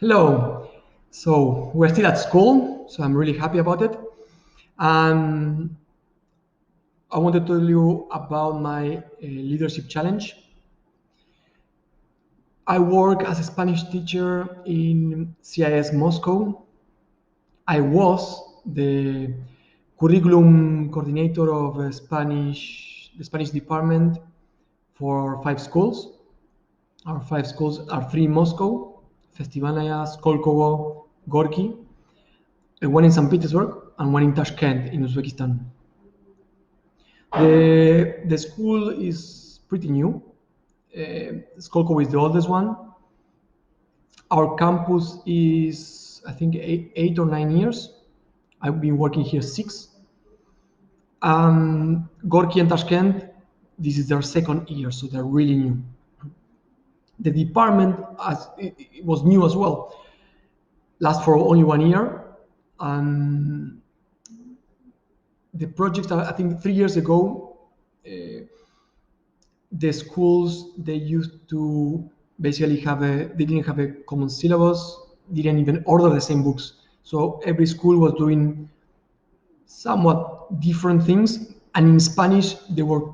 Hello. So we're still at school, so I'm really happy about it. And I want to tell you about my leadership challenge. I work as a Spanish teacher in CIS Moscow. I was the curriculum coordinator of the Spanish department for 5 schools. Our 5 schools are three in Moscow: Festivalaya, Skolkovo, Gorky, one in St. Petersburg, and one in Tashkent in Uzbekistan. The school is pretty new. Skolkovo is the oldest one. Our campus is, I think, 8 or 9 years. I've been working here 6. Gorky and Tashkent, this is their second year, so they're really new. The department, as it was new as well, lasts for only 1 year. And the project, I think 3 years ago, the schools, they used to basically they didn't have a common syllabus, didn't even order the same books. So every school was doing somewhat different things. And in Spanish, there were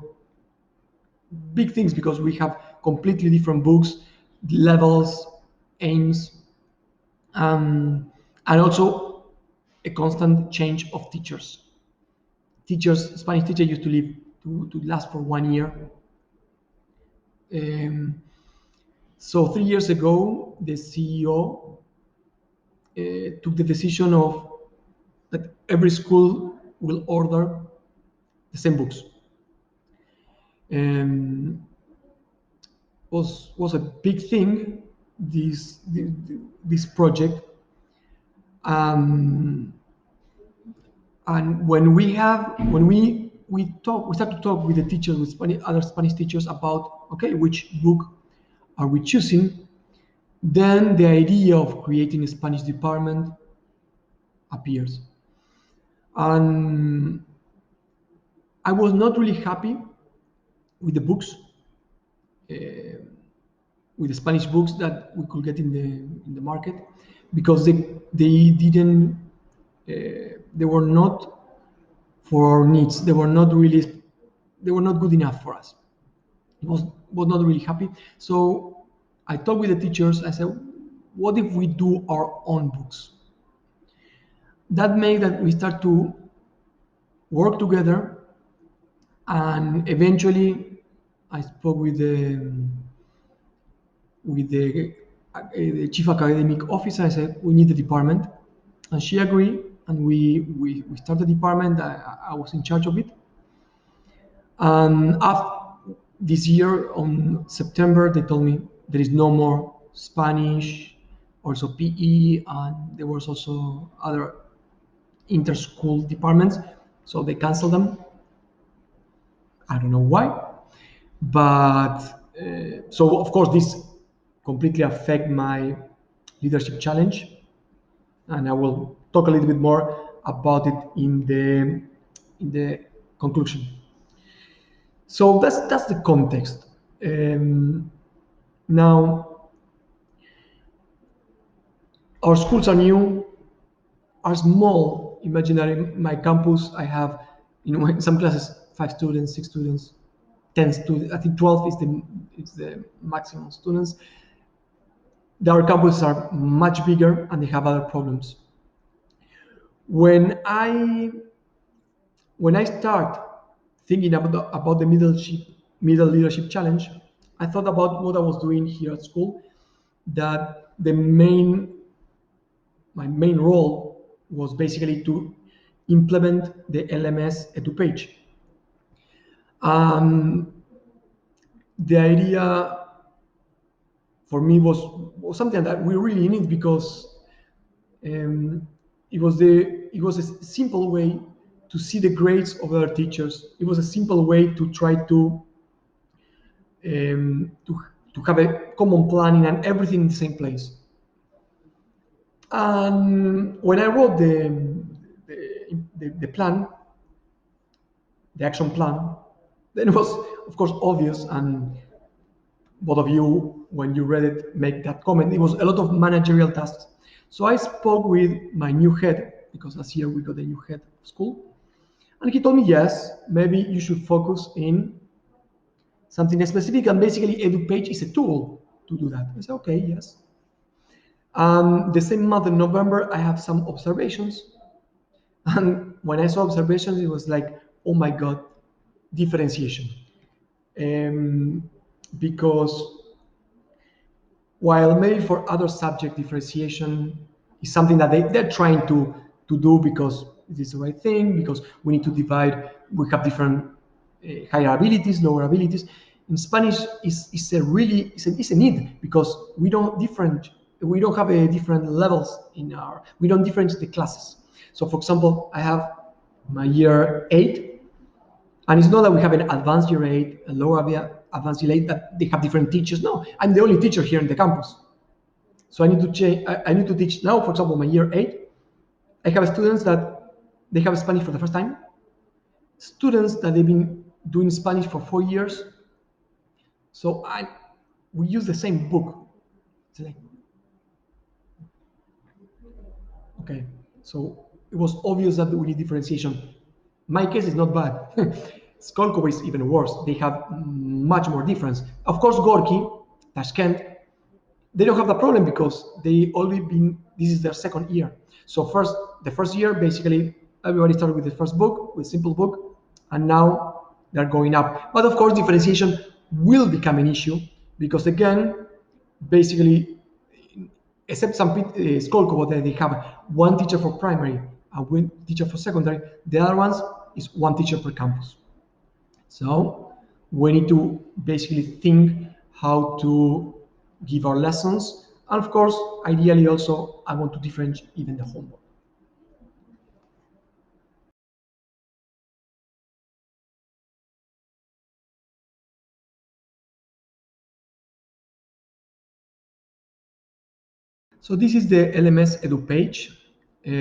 big things because we have completely different books, levels, aims, and also a constant change of teachers. Spanish teacher used to live to last for 1 year. Um, so 3 years ago, the CEO took the decision of that every school will order the same books. Um, was a big thing, this project. Um, and we start to talk with the teachers, with other Spanish teachers about, okay, which book are we choosing? Then the idea of creating a Spanish department appears. And I was not really happy with the books, with the Spanish books that we could get in the market, because they didn't they were not for our needs. They were not good enough for us. It was not really happy. So I talked with the teachers. I said, what if we do our own books? That made that we start to work together. And eventually I spoke with the chief academic officer. I said, we need the department. And she agreed. And we started the department. I was in charge of it. And after this year, on September, they told me there is no more Spanish, also PE, and there was also other inter-school departments. So they canceled them. I don't know why. But so of course this completely affect my leadership challenge, and I will talk a little bit more about it in the conclusion. So that's the context. Now our schools are new, are small. Imaginary my campus, I have, in some classes 5 students, 6 students, 10 students. I think 12 is the maximum students. Our campuses are much bigger and they have other problems. When I start thinking about the middle leadership challenge, I thought about what I was doing here at school. That my main role was basically to implement the LMS EduPage. Um, the idea for me was something that we really need, because um, it was a simple way to see the grades of other teachers. It was a simple way to try um, to to have a common planning and everything in the same place. And when I wrote the plan, the action plan, then it was of course obvious, and both of you when you read it, make that comment. It was a lot of managerial tasks. So I spoke with my new head, because last year we got a new head of school, and he told me, yes, maybe you should focus in something specific, and basically EduPage is a tool to do that. I said, okay, yes. The same month in November, I have some observations. And when I saw observations, it was like, oh my God, differentiation. Um, because while maybe for other subject differentiation is something that they're trying to do because it is the right thing, because we need to divide, we have different higher abilities, lower abilities. In Spanish is a really it's a need, because we don't have a different levels in our, we don't differentiate the classes. So for example, I have my year 8, and it's not that we have an advanced year 8, a lower advanced year 8, that they have different teachers. No, I'm the only teacher here in the campus. So I need to change. I need to teach now. For example, my year 8, I have students that they have Spanish for the first time. Students that they've been doing Spanish for 4 years. So we use the same book. It's like, okay. So it was obvious that we need differentiation. My case is not bad. Skolkovo is even worse. They have much more difference. Of course, Gorky, Tashkent, they don't have the problem because they only been, this is their second year. So the first year, basically everybody started with the first book, with simple book, and now they're going up. But of course, differentiation will become an issue, because again, basically, except some Skolkovo, they have one teacher for primary and one teacher for secondary. The other ones is one teacher per campus. So we need to basically think how to give our lessons. And of course, ideally also, I want to differentiate even the homework. So this is the LMS Edu page. We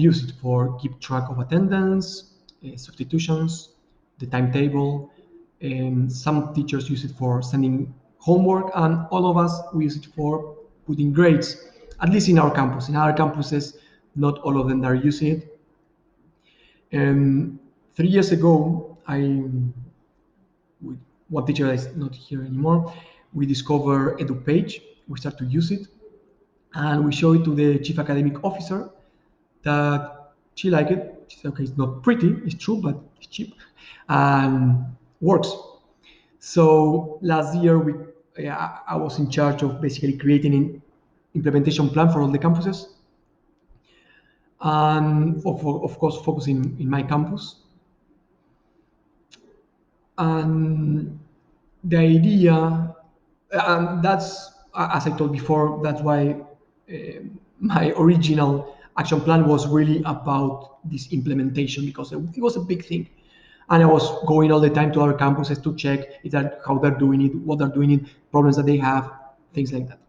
use it for keep track of attendance, substitutions, the timetable. Some teachers use it for sending homework, and all of us, we use it for putting grades, at least in our campus. In other campuses, not all of them are using it. 3 years ago, with one teacher is not here anymore, we discovered EduPage. We start to use it, and we show it to the chief academic officer, that she liked it. She said, okay, it's not pretty, it's true, but it's cheap and works. So last year, I was in charge of basically creating an implementation plan for all the campuses, and of course focusing in my campus. And the idea, and that's, as I told before, that's why my original action plan was really about this implementation, because it was a big thing. And I was going all the time to our campuses to check how they're doing it, what they're doing it, problems that they have, things like that.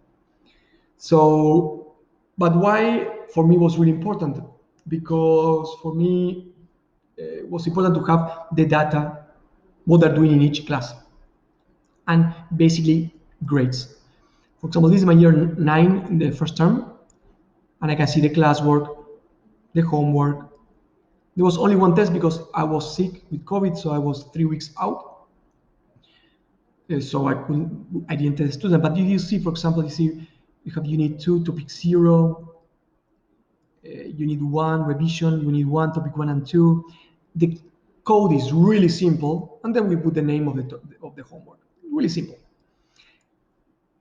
So, but why for me was really important? Because for me, it was important to have the data, what they're doing in each class, and basically grades. For example, this is my year 9 in the first term, and I can see the classwork, the homework. There was only one test because I was sick with COVID, so I was 3 weeks out. So I didn't test the student. But you see, for example, you have unit 2, topic 0, unit 1, revision, unit 1, topic 1 and 2. The code is really simple, and then we put the name of the homework. Really simple.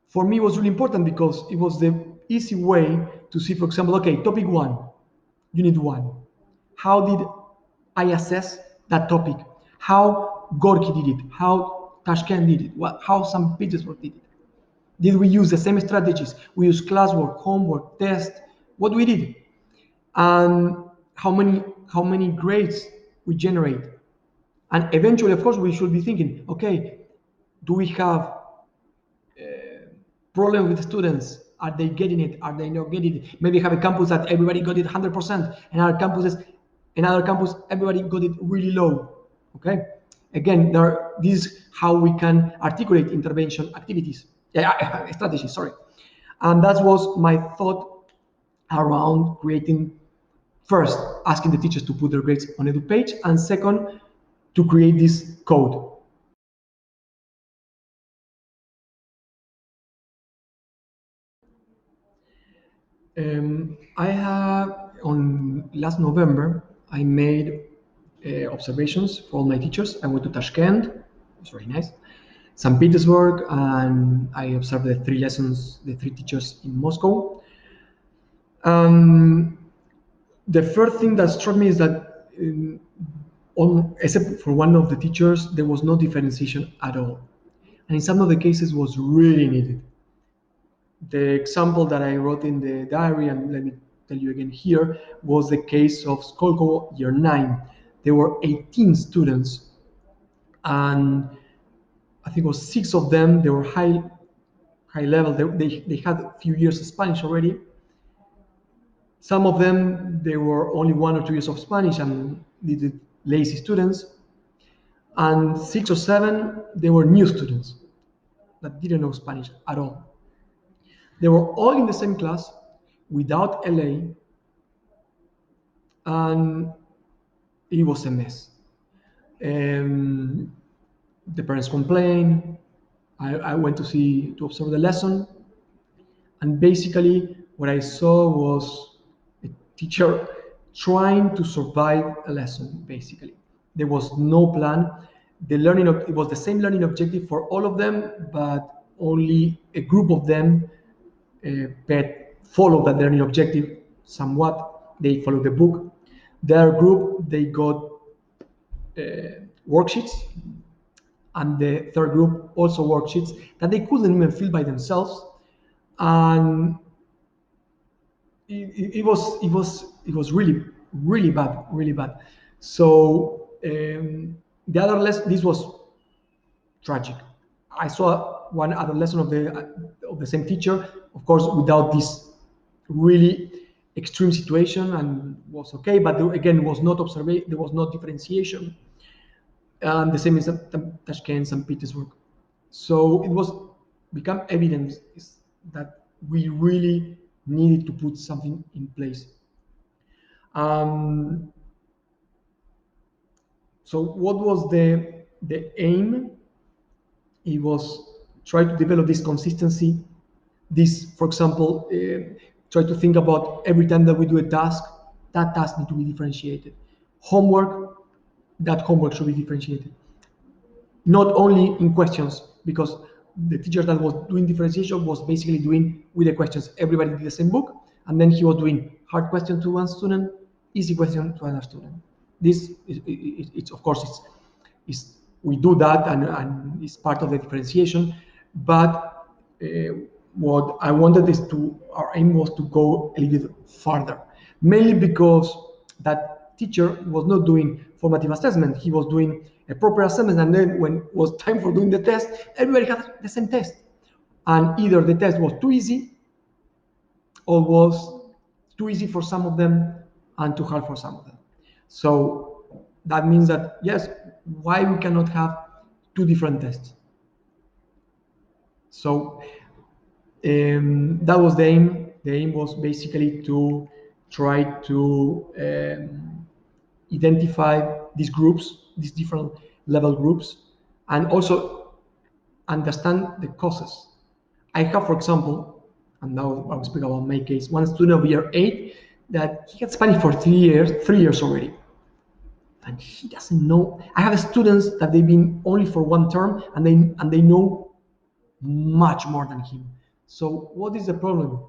For me, it was really important because it was the easy way to see, for example, okay, topic 1, unit 1. How did I assess that topic? How Gorky did it? How Tashkent did it? How St. Petersburg did it? Did we use the same strategies? We use classwork, homework, test. What we did, and how many grades we generate, and eventually, of course, we should be thinking, okay, do we have problem with the students? Are they getting it? Are they not getting it? Maybe have a campus that everybody got it 100%, and other campus everybody got it really low. Okay, Again, this is how we can articulate intervention activities, strategies, sorry. And that was my thought around creating, first, asking the teachers to put their grades on EduPage, and second, to create this code. I have, on last November, I made observations for all my teachers. I went to Tashkent, it was very nice, St. Petersburg, and I observed the three lessons, the three teachers in Moscow. The first thing that struck me is that, except for one of the teachers, there was no differentiation at all. And in some of the cases was really needed. The example that I wrote in the diary, and let me tell you again here, was the case of Skolkovo year 9. There were 18 students, and I think it was 6 of them, they were high level. They had a few years of Spanish already. Some of them, they were only 1 or 2 years of Spanish and needed lazy students. And 6 or 7, they were new students that didn't know Spanish at all. They were all in the same class without LA, and it was a mess. Um, the parents complained. I went to observe the lesson, and basically what I saw was a teacher trying to survive a lesson. Basically, there was no plan. It was the same learning objective for all of them, but only a group of them followed that learning objective somewhat. They followed the book. Their group, they got worksheets, and the third group also worksheets that they couldn't even fill by themselves. And it was really bad, really bad. So the other lesson, this was tragic. I saw one other lesson of the same teacher, of course, without this really extreme situation, and was okay. But there, again, was not observation. There was not differentiation. And the same is at Tashkent, St. Petersburg. So it was become evident that we really needed to put something in place. Um, so what was the aim? It was try to develop this consistency. This, for example, try to think about every time that we do a task, that task need to be differentiated. Homework, that homework should be differentiated. Not only in questions, because the teacher that was doing differentiation was basically doing with the questions. Everybody did the same book, and then he was doing hard question to one student, easy question to another student. This it's of course it's we do that, and it's part of the differentiation. But what I wanted is our aim was to go a little bit further, mainly because that teacher was not doing formative assessment. He was doing a proper assessment, and then when it was time for doing the test, everybody had the same test. And either the test was too easy, or was too easy for some of them and too hard for some of them. So that means that, yes, why we cannot have two different tests? So that was the aim. The aim was basically to try to identify these groups, these different level groups, and also understand the causes. I have, for example, and now I'll speak about my case, one student of year 8 that he had Spanish for 3 years already. And he doesn't know. I have students that they've been only for one term, and they know much more than him. So what is the problem?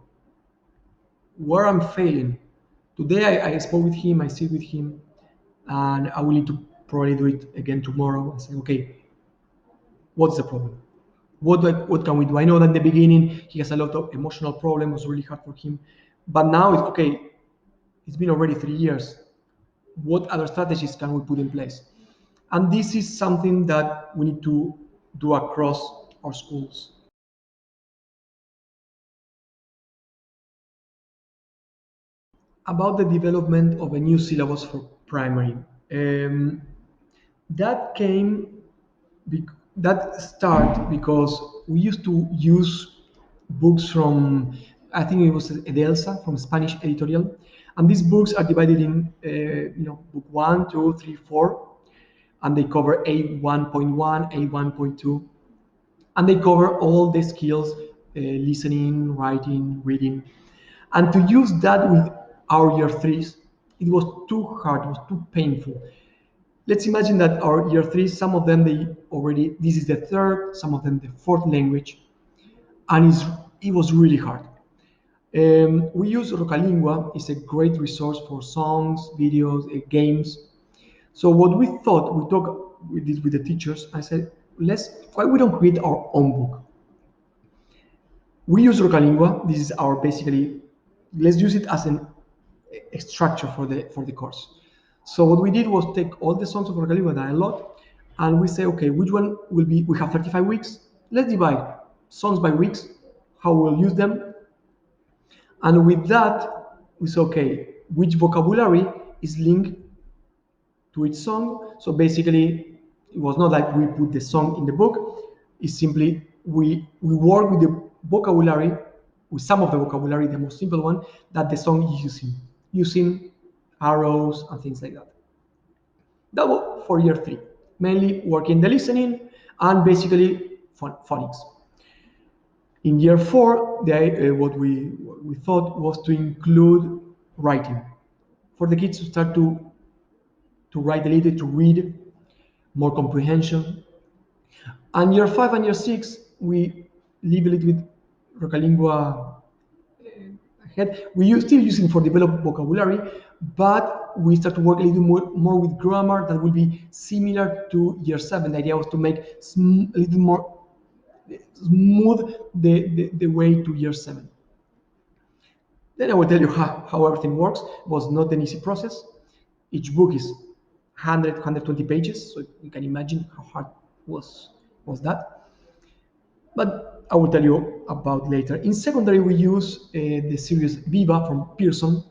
Where I'm failing? Today I spoke with him, I sit with him, and I will need to probably do it again tomorrow and say, okay, what's the problem? What can we do? I know that in the beginning he has a lot of emotional problems, it was really hard for him. But now it's okay, it's been already 3 years. What other strategies can we put in place? And this is something that we need to do across our schools. About the development of a new syllabus for primary. Um, That came, that start because we used to use books from, I think it was Edelsa from Spanish editorial, and these books are divided in book one, two, three, four, and they cover A1.1, A1.2, and they cover all the skills, listening, writing, reading. And to use that with our year threes, it was too hard, it was too painful. Let's imagine that our year threes, some of them, they already, this is the third, some of them the fourth language, and it was really hard. We use Rocalingua, it's a great resource for songs, videos, games. So what we thought, we talked with this with the teachers. I said, why we don't create our own book? We use Rocalingua. This is our basically, let's use it as a structure for the course. So what we did was take all the songs of Rocalingua that I lot, and we say, okay, which one will be? We have 35 weeks. Let's divide songs by weeks, how we'll use them, and with that, we say, okay, which vocabulary is linked to each song. So basically, it was not like we put the song in the book. It's simply we work with the vocabulary, with some of the vocabulary, the most simple one that the song is using arrows and things like that. That was for year three, mainly working the listening and basically phonics. In year four, what we thought was to include writing for the kids to start to write a little, to read, more comprehension. And year five and year six, we leave a little bit Rocalingua ahead. Still using for develop vocabulary, but we start to work a little more with grammar that will be similar to year seven. The idea was to make a little more smooth the way to year seven. Then I will tell you how everything works. It was not an easy process. Each book is 100, 120 pages, so you can imagine how hard was that. But I will tell you about later. In secondary, we use the series Viva from Pearson.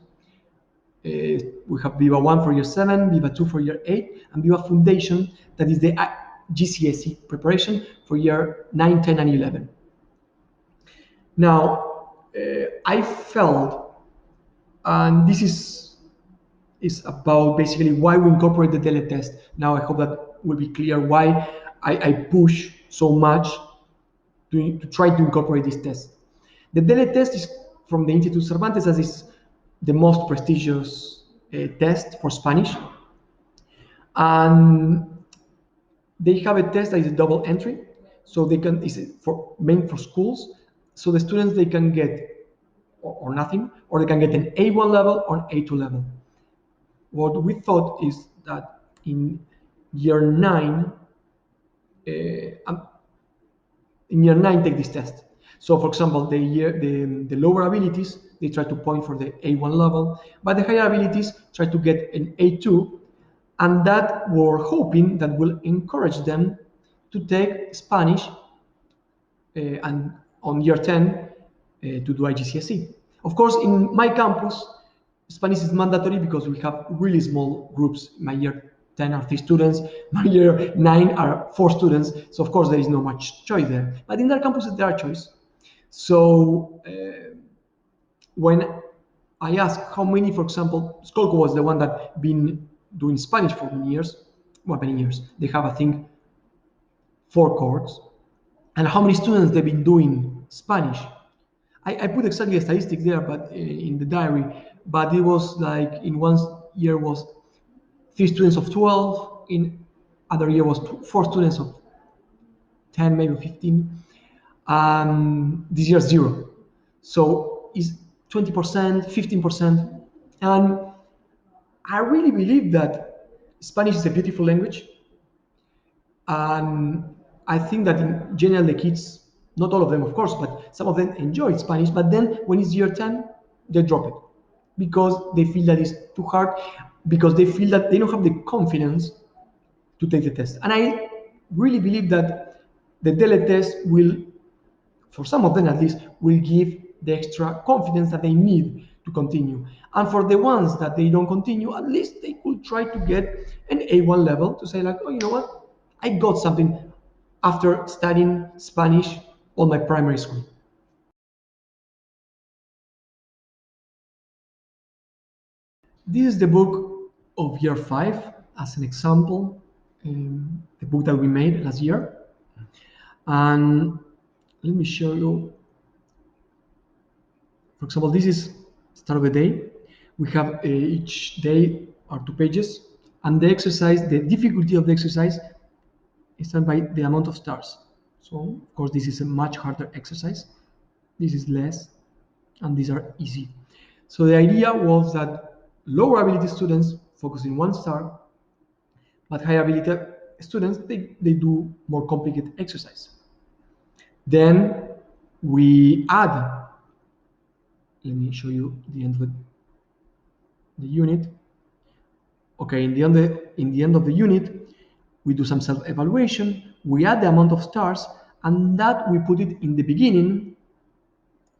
We have Viva 1 for year 7, Viva 2 for year 8, and Viva Foundation, that is the GCSE preparation for year 9, 10, and 11. Now, I felt, and this is about basically why we incorporate the DELE test. Now, I hope that will be clear why I push so much to try to incorporate this test. The DELE test is from the Instituto Cervantes, as is the most prestigious test for Spanish. And they have a test that is a double entry, so they can, it's for main for schools, so the students, they can get or nothing, or they can get an A1 level or an A2 level. What we thought is that in year 9, take this test. So, for example, the lower abilities, they try to point for the A1 level, but the higher abilities try to get an A2, and that we're hoping that will encourage them to take Spanish and on year 10 to do IGCSE. Of course, in my campus, Spanish is mandatory because we have really small groups. My year 10 are 3 students, my year 9 are 4 students, so of course there is no much choice there. But in their campuses, there are choice. So when I asked how many, for example, Skolko was the one that been doing Spanish for many years. Well, many years. They have, I think, 4 cohorts. And how many students they've been doing Spanish. I put exactly a statistic there, but in the diary. But it was like in one year was 3 students of 12. In other year was 4 students of 10, maybe 15. This year 0. So it's 20%, 15%. And I really believe that Spanish is a beautiful language. And I think that in general, the kids, not all of them, of course, but some of them enjoy Spanish. But then when it's year 10, they drop it because they feel that it's too hard, because they feel that they don't have the confidence to take the test. And I really believe that the DELE test will, for some of them at least, will give the extra confidence that they need to continue. And for the ones that they don't continue, at least they could try to get an A1 level to say like, oh, you know what? I got something after studying Spanish on my primary school. This is the book of year 5 as an example, the book that we made last year. And let me show you. For example, this is start of the day. We have each day are 2 pages, and the exercise, the difficulty of the exercise is done by the amount of stars. So, of course, this is a much harder exercise. This is less, and these are easy. So the idea was that lower ability students focus in 1 star, but high ability students, they do more complicated exercise. Then we add, let me show you the end of the unit. Okay, in the end of the unit, we do some self-evaluation, we add the amount of stars, and that we put it in the beginning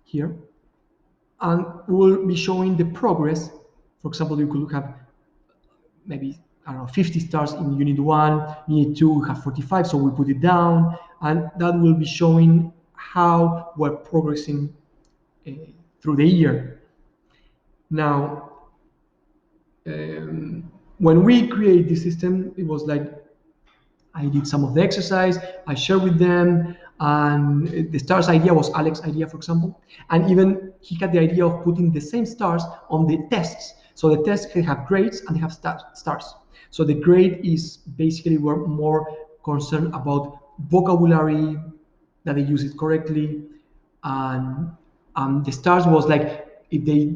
here, and we'll be showing the progress. For example, you could have maybe, I don't know, 50 stars in unit 1, unit 2 we have 45, so we put it down, and that will be showing how we're progressing through the year. Now, when we create this system, it was like I did some of the exercise, I shared with them, and the stars idea was Alex's idea, for example. And even he had the idea of putting the same stars on the tests. So the tests have grades and they have stars. So the grade is basically we're more concerned about vocabulary, that they use it correctly, and the stars was like if they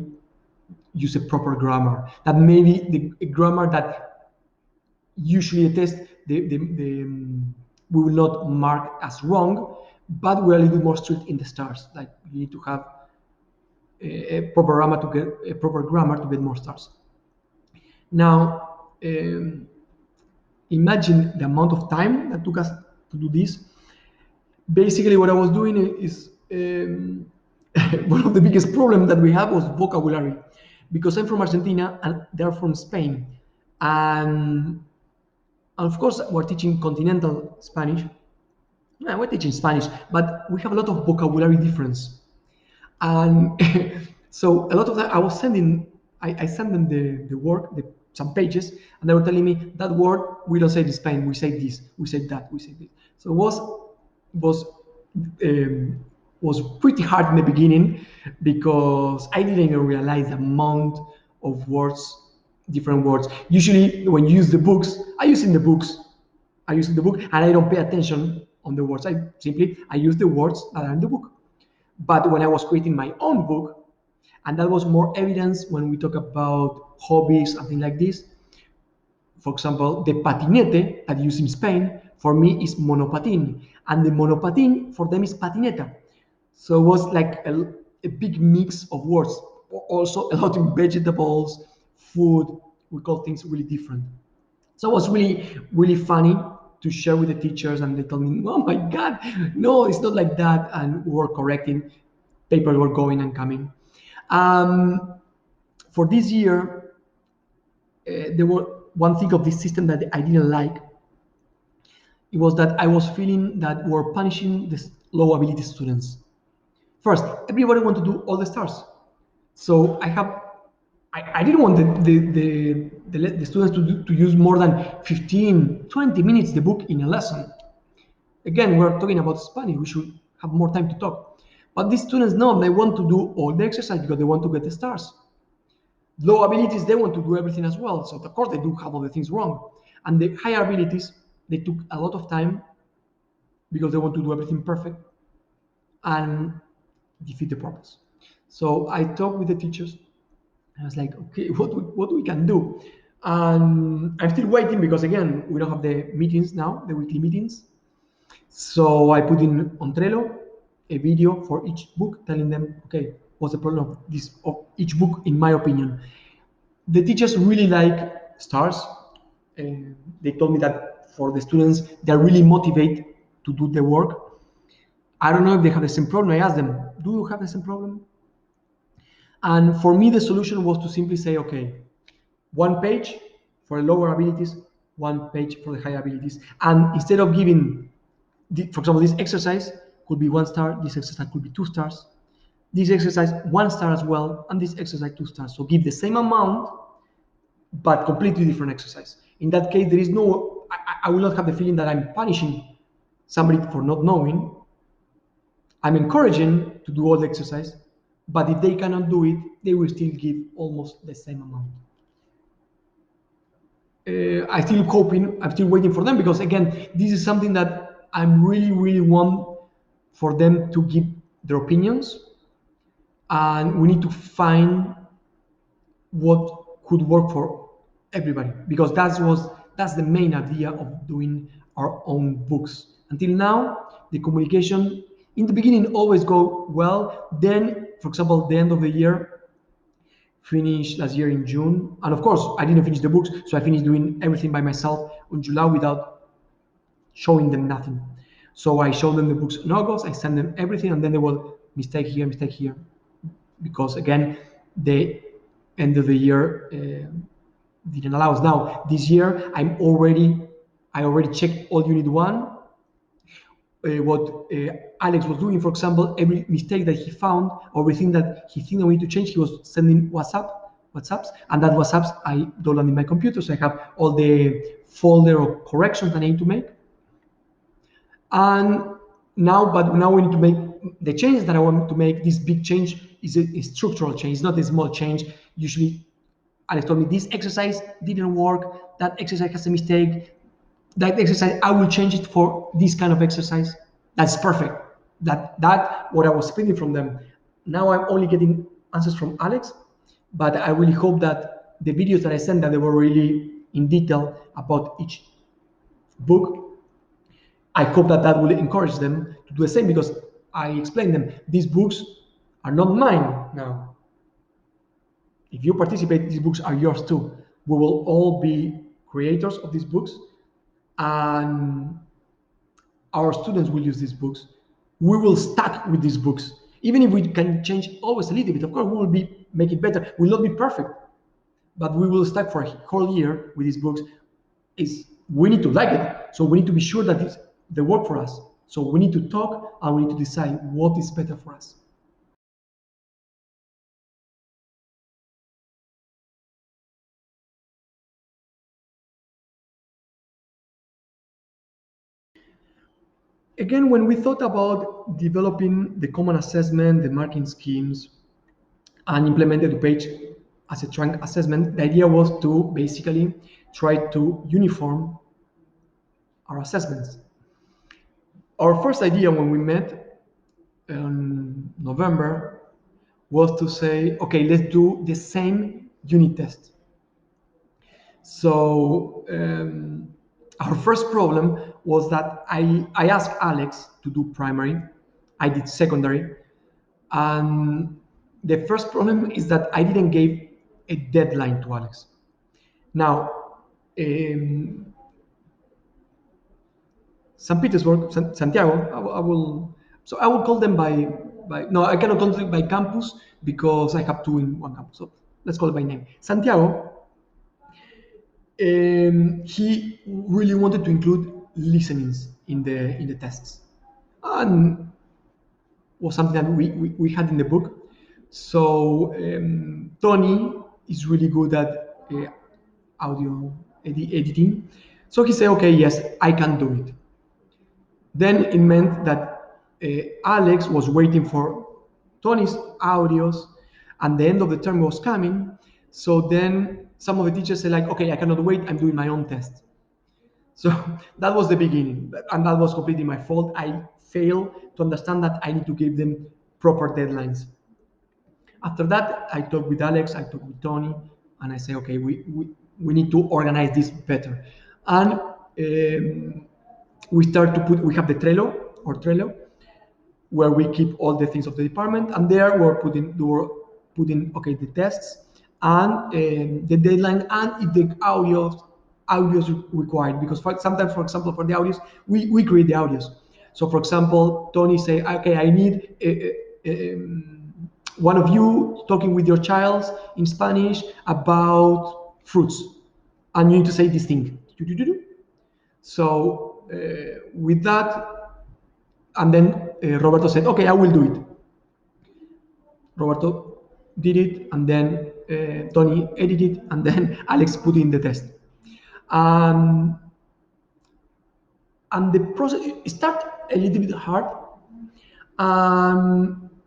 use a proper grammar. That maybe the grammar that usually a test we will not mark as wrong, but we're a little bit more strict in the stars. Like you need to have a proper grammar to get more stars. Now, imagine the amount of time that took us to do this. Basically, what I was doing is one of the biggest problems that we have was vocabulary, because I'm from Argentina and they're from Spain, and of course, we're teaching continental Spanish. Yeah, we're teaching Spanish, but we have a lot of vocabulary difference. And so a lot of that, I sent them the work, some pages, and they were telling me that word, we don't say it in Spain, we say this, we say that, we say this. So it was pretty hard in the beginning because I didn't even realize the amount of words, different words. Usually when you use the books, I use in the books, and I don't pay attention on the words. I use the words that are in the book. But when I was creating my own book, and that was more evidence when we talk about hobbies, something like this. For example, the patinete that you use in Spain, for me is monopatin, and the monopatin for them is patineta. So it was like a big mix of words. Also, a lot of vegetables, food. We call things really different. So it was really, really funny to share with the teachers, and they told me, "Oh my God, no, it's not like that." And we were correcting. Papers were going and coming. For this year, there were one thing of this system that I didn't like. It was that I was feeling that we're punishing the low ability students. First, everybody want to do all the stars. So I didn't want the students to use more than 15, 20 minutes the book in a lesson. Again, we're talking about Spanish. We should have more time to talk. But these students know they want to do all the exercise because they want to get the stars. Low abilities, they want to do everything as well. So of course they do have all the things wrong. And the higher abilities, they took a lot of time because they want to do everything perfect and defeat the purpose. So I talked with the teachers. I was like, okay, what we can do? And I'm still waiting because again, we don't have the meetings now, the weekly meetings. So I put in on Trello a video for each book telling them, okay, what's the problem of each book in my opinion. The teachers really like stars. They told me that for the students, they're really motivated to do the work. I don't know if they have the same problem. I asked them, do you have the same problem? And for me, the solution was to simply say, okay, one page for the lower abilities, one page for the higher abilities. And instead of giving, for example, this exercise could be 1 star, this exercise could be 2 stars, this exercise 1 star as well, and this exercise 2 stars. So give the same amount, but completely different exercise. In that case, there is no, I will not have the feeling that I'm punishing somebody for not knowing. I'm encouraging to do all the exercise, but if they cannot do it, they will still give almost the same amount. I'm still waiting for them, because again, this is something that I'm really want for them to give their opinions, and we need to find what could work for everybody, because that's the main idea of doing our own books. Until now, the communication in the beginning always go well. Then, for example, the end of the year, finished last year in June, and of course I didn't finish the books, so I finished doing everything by myself in July without showing them nothing. So I showed them the books in August, I sent them everything, and then they will mistake here, because again, the end of the year didn't allow us. Now this year, I already checked all unit one. What Alex was doing, for example, every mistake that he found, or everything that he think that we need to change, he was sending WhatsApps, and that WhatsApps I download in my computer, so I have all the folder of corrections that I need to make. And now we need to make the changes that I want to make. This big change is a structural change, it's not a small change. Usually, Alex told me this exercise didn't work, that exercise has a mistake, that exercise I will change it for this kind of exercise. That's perfect. That what I was expecting from them. Now I'm only getting answers from Alex, but I really hope that the videos that I sent, that they were really in detail about each book. I hope that that will encourage them to do the same, because I explained them these books are not mine now. If you participate, these books are yours too. We will all be creators of these books, and our students will use these books. We will stuck with these books. Even if we can change always a little bit, of course, we will make it better. We will not be perfect, but we will stuck for a whole year with these books. We need to like it. So we need to be sure that they work for us. So we need to talk, and we need to decide what is better for us. Again, when we thought about developing the common assessment, the marking schemes, and implemented the page as a trunk assessment, the idea was to basically try to uniform our assessments. Our first idea when we met in November was to say, okay, let's do the same unit test. So our first problem was that I asked Alex to do primary, I did secondary, and the first problem is that I didn't give a deadline to Alex. Now, St. Petersburg, Santiago, I will call them no, I cannot call them by campus because I have two in one campus. So let's call it by name. Santiago, he really wanted to include listenings in the tests, and was something that we had in the book. So Tony is really good at audio editing. So he said, okay, yes, I can do it. Then it meant that Alex was waiting for Tony's audios, and the end of the term was coming. So then some of the teachers said, like, okay, I cannot wait, I'm doing my own test. So that was the beginning, and that was completely my fault. I failed to understand that I need to give them proper deadlines. After that, I talked with Alex, I talked with Tony, and I say, okay, we need to organize this better. And we have the Trello, where we keep all the things of the department, and there we're putting okay, the tests and the deadline, and if the audios required, because sometimes, for example, for the audios, we create the audios. So for example, Tony say, okay, I need one of you talking with your child in Spanish about fruits, and you need to say this thing. So with that, and then Roberto said, okay, I will do it. Roberto did it, and then Tony edited, and then Alex put in the test. Um, and the process started a little bit hard,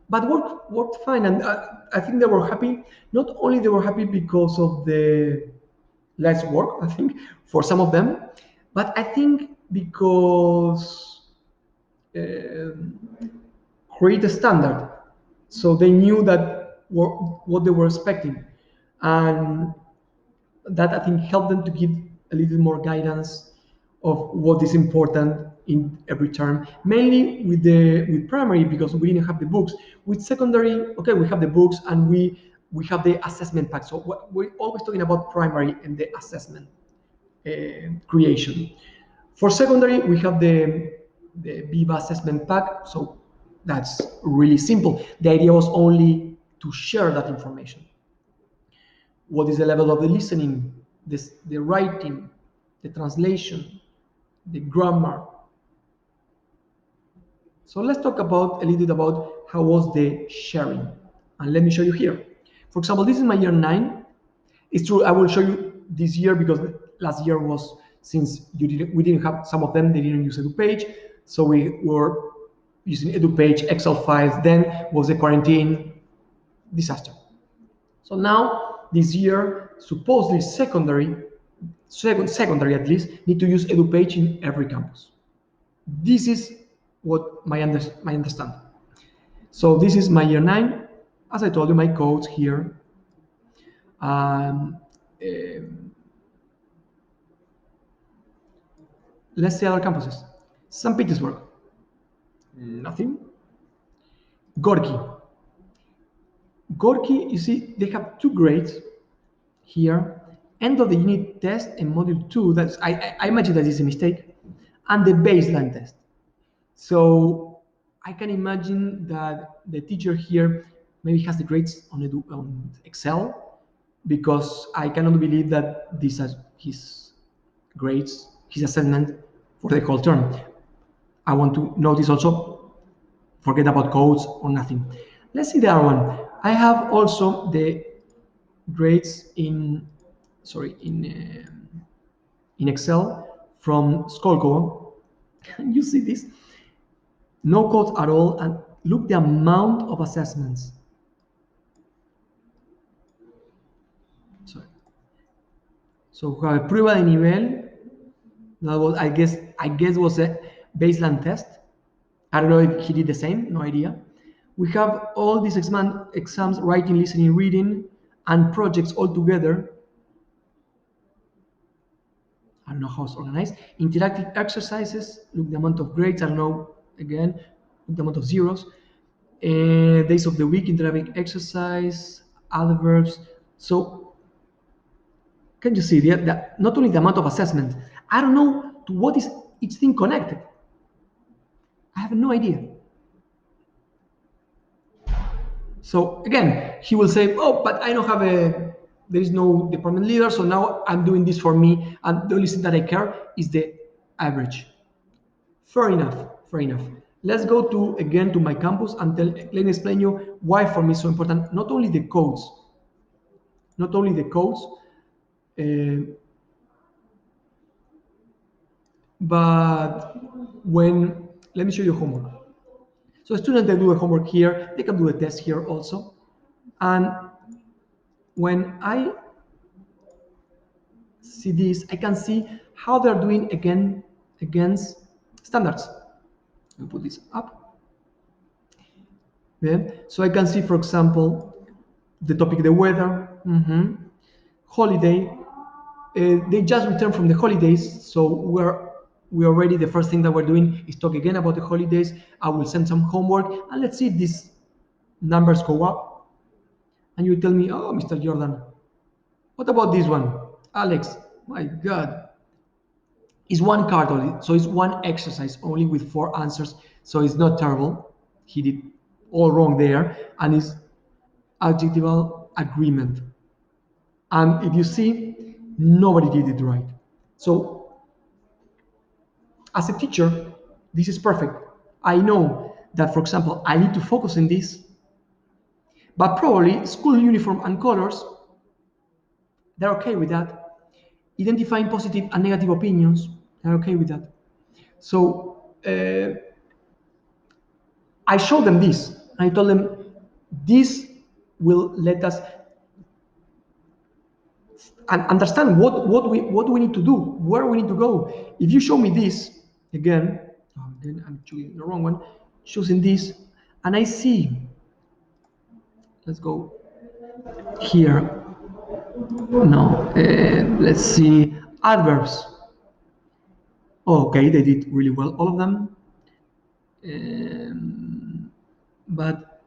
but worked fine. And I think they were happy. Not only they were happy because of the less work, I think, for some of them, but I think because create a standard. So they knew that what they were expecting. And that I think helped them to give a little more guidance of what is important in every term, mainly with primary because we didn't have the books. With secondary, okay, we have the books and we have the assessment pack. So we're always talking about primary and the assessment creation. For secondary, we have the Viva assessment pack. So that's really simple. The idea was only to share that information. What is the level of the listening, the writing, the translation, the grammar. So let's talk about a little bit about how was the sharing. And let me show you here. For example, this is my year 9. It's true, I will show you this year because last year was, since we didn't have, some of them, they didn't use EduPage. So we were using EduPage, Excel files, then was the quarantine disaster. So now, this year, supposedly secondary at least, need to use EduPage in every campus. This is what my understanding. So this is my year 9. As I told you, my codes here. Let's see other campuses. St. Petersburg, nothing. Gorky. Gorky, you see, they have 2 grades here. End of the unit test in module 2, that's, I imagine that is a mistake, and the baseline test. So I can imagine that the teacher here maybe has the grades on Excel, because I cannot believe that this is his grades, his assessment for the whole term. I want to notice also, forget about codes or nothing. Let's see the other one. I have also the grades in Excel from Skolkovo. You see this? No codes at all, and look the amount of assessments. Sorry. So we have a prueba de nivel. That was, I guess was a baseline test. I don't know if he did the same, no idea. We have all these exams, writing, listening, reading, and projects all together. I don't know how it's organized. Interactive exercises, look the amount of grades, I don't know, again, look the amount of zeros. Days of the week, interactive exercise, adverbs. So, can you see not only the amount of assessment, I don't know to what is each thing connected. I have no idea. So again, he will say, oh, but I don't have there is no department leader, so now I'm doing this for me, and the only thing that I care is the average. Fair enough, fair enough. Let's go again to my campus and let me explain you why for me it's so important, not only the codes, but let me show you homework. So students, they do the homework here, they can do the test here also. And when I see this, I can see how they're doing against standards. I'll put this up. Yeah. So I can see, for example, the topic, the weather, holiday. They just returned from the holidays, so we already, the first thing that we're doing is talk again about the holidays. I will send some homework, and let's see if these numbers go up. And you tell me, oh, Mr. Jordan, what about this one? Alex, my God. It's one card only, so it's one exercise only with 4 answers, so it's not terrible. He did all wrong there, and adjectival agreement. And if you see, nobody did it right. So as a teacher, this is perfect. I know that, for example, I need to focus on this, but probably school uniform and colors, they're okay with that. Identifying positive and negative opinions, they're okay with that. So I showed them this. I told them this will let us understand what we need to do, where we need to go. If you show me this again, then I'm choosing the wrong one, choosing this, and I see, let's go here. No, let's see, adverbs. Okay, they did really well, all of them. But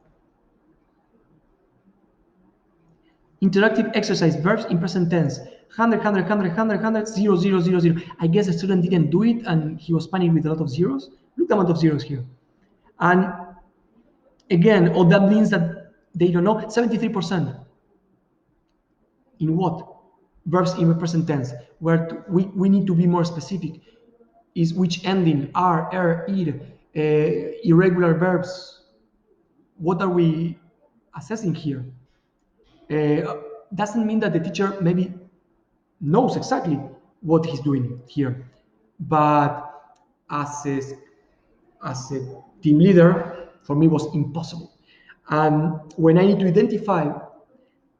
interactive exercise, verbs in present tense. 100, 100, 100, 100, 100, 0, 0, 0, 0. I guess the student didn't do it and he was panicked with a lot of zeros. Look the amount of zeros here. And again, all that means that they don't know. 73%. In what? Verbs in the present tense. Where we need to be more specific. Is which ending? Are, er, ir, irregular verbs. What are we assessing here? Doesn't mean that the teacher maybe knows exactly what he's doing here. But as a team leader, for me, was impossible. And when I need to identify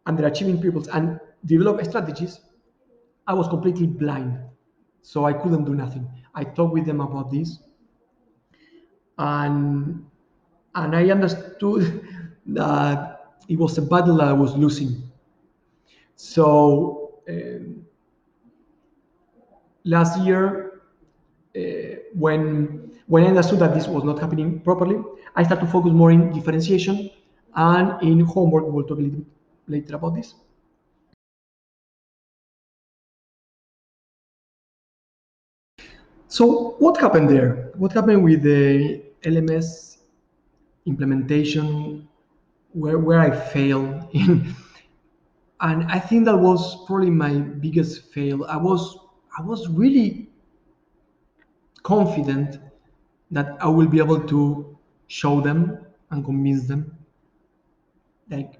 underachieving pupils and develop strategies, I was completely blind. So I couldn't do nothing. I talked with them about this, and I understood that it was a battle that I was losing. So last year, when I understood that this was not happening properly, I started to focus more in differentiation and in homework. We'll talk a little bit later about this. So what happened there? What happened with the LMS implementation where I failed in? And I think that was probably my biggest fail. I was really confident that I will be able to show them and convince them, like,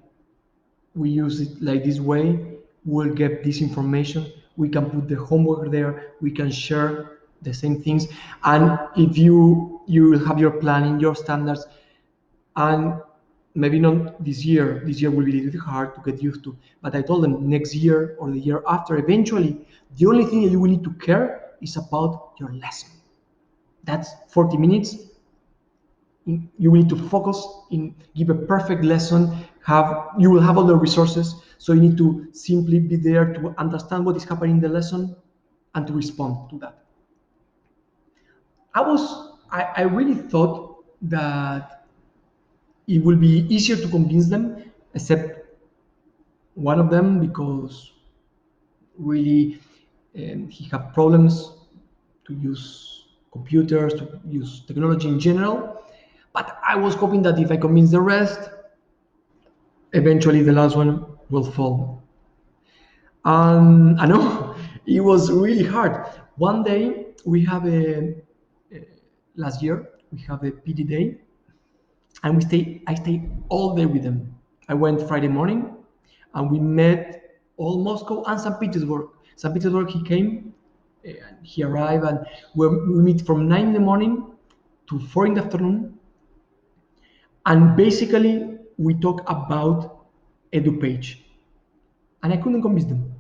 we use it like this way, we'll get this information, we can put the homework there, we can share the same things, and if you will have your planning, your standards, and maybe not this year will be a little bit hard to get used to, but I told them next year or the year after, eventually the only thing that you will need to care is about your lesson. That's 40 minutes. You will need to focus in, give a perfect lesson, you will have all the resources, so you need to simply be there to understand what is happening in the lesson and to respond to that. I really thought that it will be easier to convince them, except one of them, because really he had problems to use computers, to use technology in general. But I was hoping that if I convince the rest, eventually the last one will fall. I know it was really hard. One day we have last year we have a PD day, and I stayed all day with them. I went Friday morning, and we met all Moscow and St. Petersburg. St. Petersburg, he came, and he arrived, and we meet from 9 in the morning to 4 in the afternoon, and basically we talk about EduPage, and I couldn't convince them.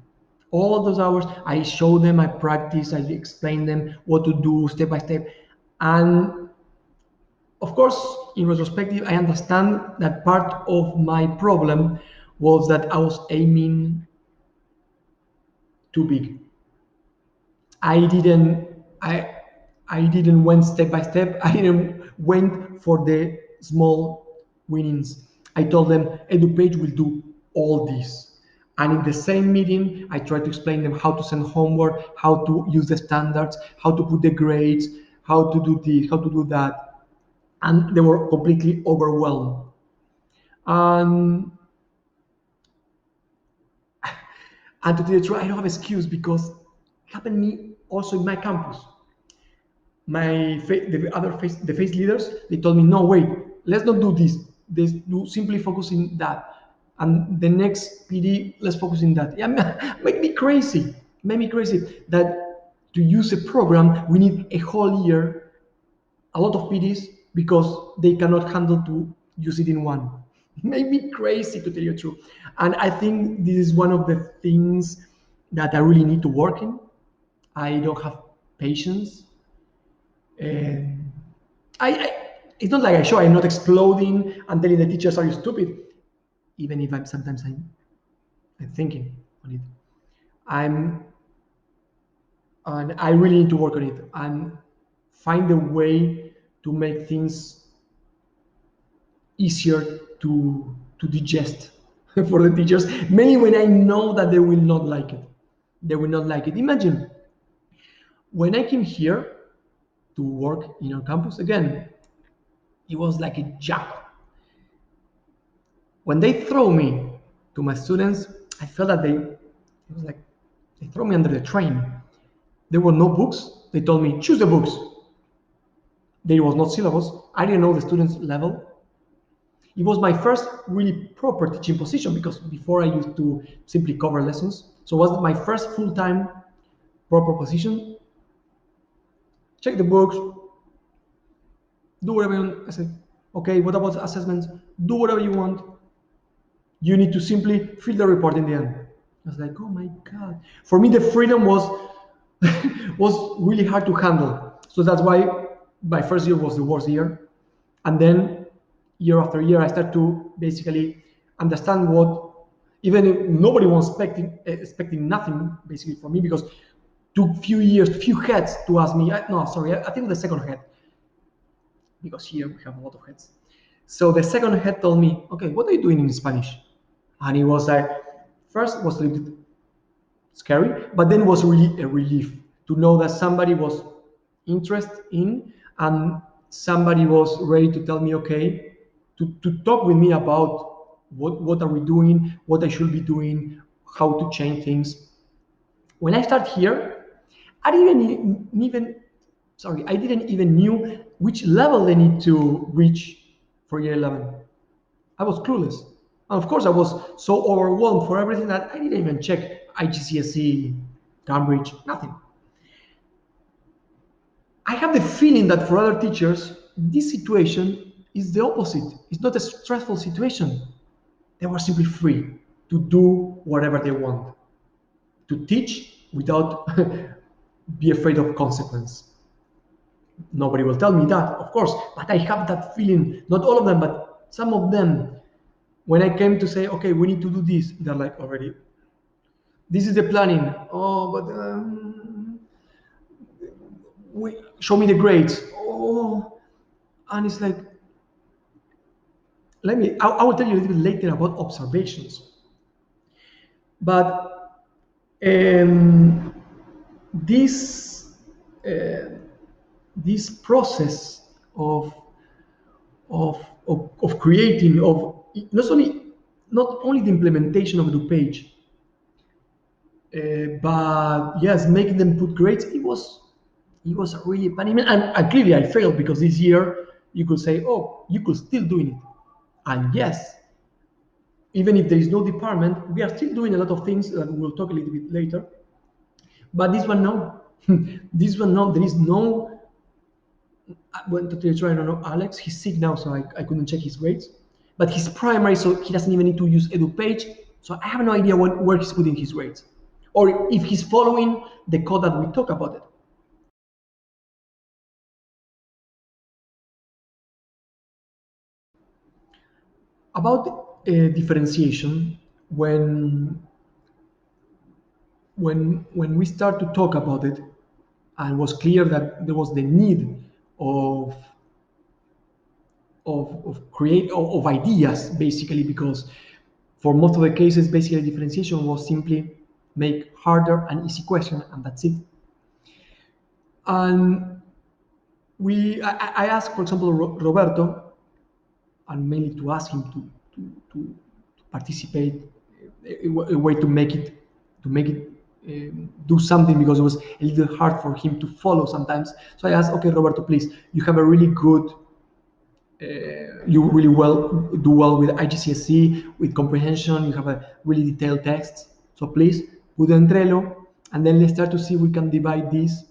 All those hours, I show them, I practice, I explain them what to do step by step, and of course, in retrospective, I understand that part of my problem was that I was aiming too big. I didn't I I didn't went step by step. I didn't went for the small winnings. I told them EduPage will do all this. And in the same meeting, I tried to explain them how to send homework, how to use the standards, how to put the grades, how to do this, how to do that. And they were completely overwhelmed. And And to tell you the truth, I don't have excuse because it happened to me also in my campus. The face leaders, they told me, no, wait, let's not do this. Let's do simply focus in that. And the next PD, let's focus in that. Yeah, make me crazy. Make me crazy that to use a program, we need a whole year, a lot of PDs because they cannot handle to use it in one. Made me crazy to tell you the truth. And I think this is one of the things that I really need to work in. I don't have patience. And it's not like I show I'm not exploding and telling the teachers, are you stupid? Even if I'm thinking on it. I'm and I really need to work on it and find a way to make things easier to digest for the teachers. Mainly when I know that they will not like it. They will not like it. Imagine when I came here to work in our campus again, it was like a jackpot. When they throw me to my students, I felt that it was like they throw me under the train. There were no books. They told me choose the books. There was no syllabus. I didn't know the students' level. It was my first really proper teaching position because before I used to simply cover lessons. So it was my first full-time proper position. Check the books, do whatever you want. I said, okay, what about assessments? Do whatever you want. You need to simply fill the report in the end. I was like, oh my God. For me, the freedom was really hard to handle. So that's why my first year was the worst year. And then year after year, I start to basically understand what, even if nobody was expecting nothing basically from me because took few years, few heads to ask me. No, sorry, I think the second head because here we have a lot of heads. So the second head told me, okay, what are you doing in Spanish? And it was like, first it was a little bit scary, but then it was really a relief to know that somebody was interested in and somebody was ready to tell me, okay, to talk with me about what are we doing, what I should be doing, how to change things. When I start here, I didn't even sorry, I didn't even knew which level they need to reach for year 11. I was clueless. And of course, I was so overwhelmed for everything that I didn't even check IGCSE, Cambridge, nothing. I have the feeling that for other teachers, this situation is the opposite. It's not a stressful situation. They were simply free to do whatever they want, to teach without be afraid of consequence. Nobody will tell me that, of course, but I have that feeling, not all of them, but some of them. When I came to say, okay, we need to do this, they're like, already, this is the planning. Oh, but show me the grades. Oh, and it's like, I will tell you a little bit later about observations. But um, this this process of creating of not only the implementation of the page, but yes, making them put grades. It was really punishment, and clearly I failed because this year you could say, oh, you could still doing it, and yes, even if there is no department, we are still doing a lot of things that we'll talk a little bit later. But this one, no. This one, no. There is no. I went to the I don't know Alex. He's sick now, so I couldn't check his grades. But he's primary, so he doesn't even need to use EduPage. So I have no idea where he's putting his grades, or if he's following the code that we talk about it. About differentiation, when we start to talk about it, and it was clear that there was the need of of ideas basically because for most of the cases basically differentiation was simply make harder and easy question and that's it. And I asked, for example, Roberto, and mainly to ask him to participate, a way to make it make it do something, because it was a little hard for him to follow sometimes. So I asked, okay, Roberto, please, you have a really good, you really do well with IGCSE, with comprehension, you have a really detailed text. So please put it in Trello, and then let's start to see if we can divide this.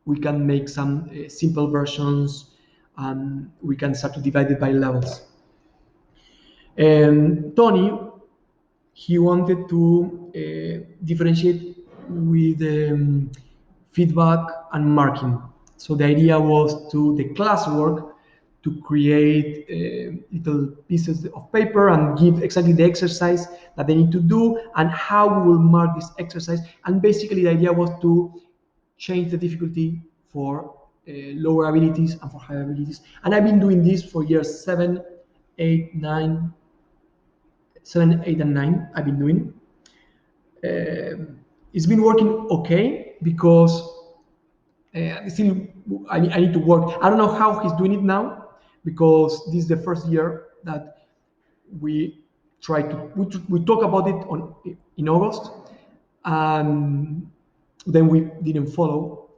We can make some simple versions, and we can start to divide it by levels. And Tony, he wanted to differentiate with feedback and marking. So the idea was to the classwork to create little pieces of paper and give exactly the exercise that they need to do and how we will mark this exercise. And basically the idea was to change the difficulty for lower abilities and for higher abilities. And I've been doing this for years 7, 8, 9, 7, 8, and 9. I've been doing. It's been working okay, because still I need to work. I don't know how he's doing it now, because this is the first year that we try to we talk about it in August, and then we didn't follow.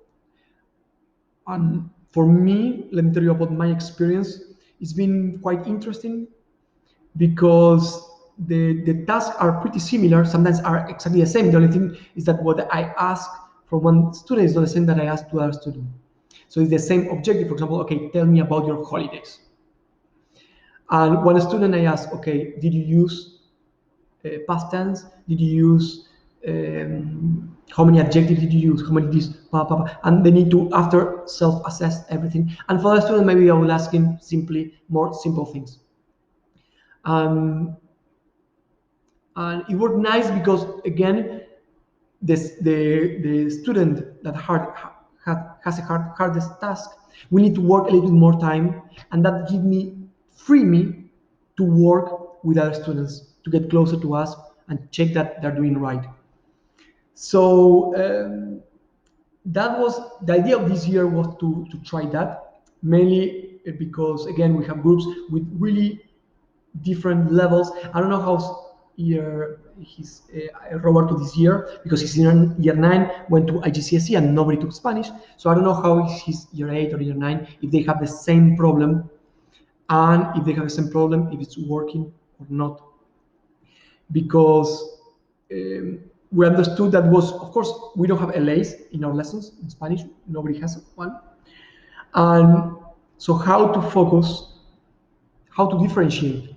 And for me, let me tell you about my experience. It's been quite interesting, because the tasks are pretty similar, sometimes are exactly the same. The only thing is that what I ask from one student is not the same that I ask to other student. So it's the same objective. For example, okay, tell me about your holidays. And one student I ask, okay, did you use past tense? Did you use how many adjectives did you use? How many this? And they need to after self-assess everything. And for the student, maybe I will ask him simply more simple things. And it worked nice, because again, the student that has a hardest task, we need to work a little bit more time, and that free me to work with other students, to get closer to us and check that they're doing right. So that was the idea of this year, was to try that, mainly because again we have groups with really different levels. I don't know how he's Roberto this year, because he's in year 9, went to IGCSE and nobody took Spanish. So I don't know how he's year 8 or year 9, if they have the same problem, and if they have the same problem, if it's working or not. Because we understood that was, of course, we don't have LAs in our lessons in Spanish. Nobody has one. And so how to focus, how to differentiate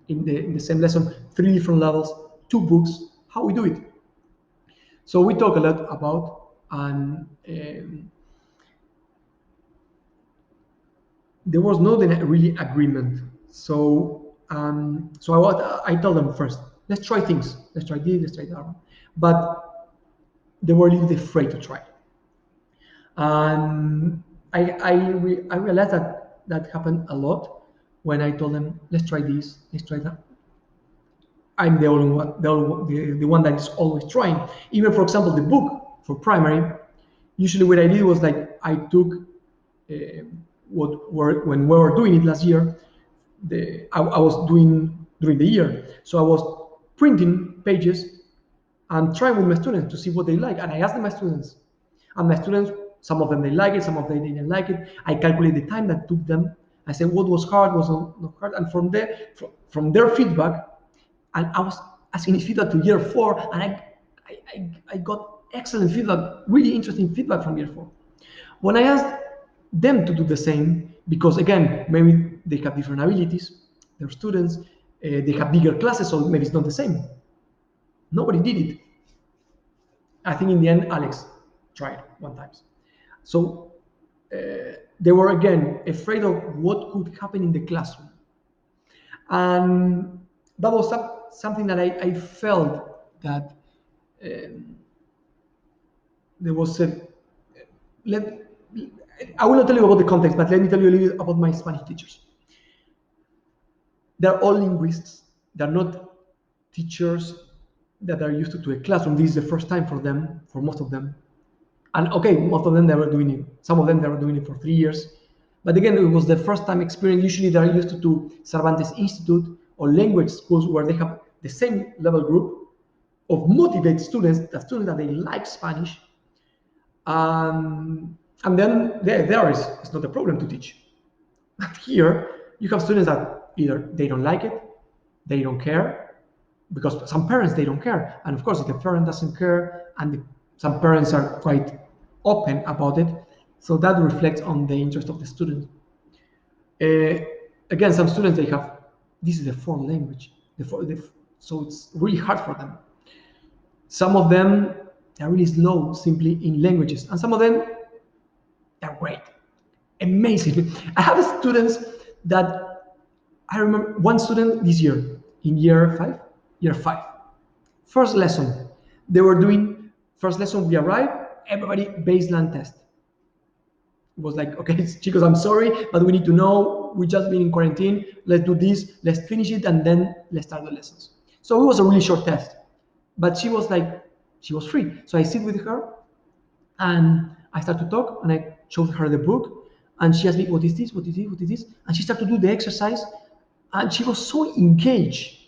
in the same lesson, 3 different levels, 2 books, how we do it. So we talk a lot about, and there was no really agreement. So I told them first, let's try things, let's try this, let's try that, but they were a little bit afraid to try. And I realized that happened a lot when I told them, let's try this, let's try that. I'm the only one, the one that is always trying. Even, for example, the book for primary, usually what I did was like I took when we were doing it last year, I was doing during the year. So I was printing pages and trying with my students to see what they like. And I asked my students, and my students, some of them they like it, some of them they didn't like it. I calculate the time that took them. I said what was hard, was not hard, and from their feedback, and I was asking feedback to year 4, and I got excellent feedback, really interesting feedback from year 4. When I asked them to do the same, because again, maybe they have different abilities, they're students, they have bigger classes, so maybe it's not the same. Nobody did it. I think in the end, Alex tried one time. So they were again afraid of what could happen in the classroom. And that was something that I felt that there was I will not tell you about the context, but let me tell you a little bit about my Spanish teachers. They're all linguists. They're not teachers that are used to a classroom. This is the first time for them, for most of them. And okay, most of them, they were doing it. Some of them, they were doing it for 3 years. But again, it was the first time experience. Usually they're used to Cervantes Institute or language schools where they have the same level group, of motivate students, the students that they like Spanish. And then there is it's not a problem to teach. But here you have students that either they don't like it, they don't care, because some parents they don't care, and of course if the parent doesn't care, and some parents are quite open about it, so that reflects on the interest of the student. Again, some students they have this is the foreign language, so it's really hard for them. Some of them are really slow simply in languages, and some of them they're great, amazing. I have students that I remember one student this year in year five, first lesson. They were doing first lesson. We arrived, everybody baseline test. It was like, okay, chicos, I'm sorry, but we need to know. We just been in quarantine. Let's do this. Let's finish it, and then let's start the lessons. So it was a really short test, but she was like, she was free. So I sit with her, and I start to talk, and I showed her the book, and she asked me, what is this? What is this? What is this? And she started to do the exercise, and she was so engaged,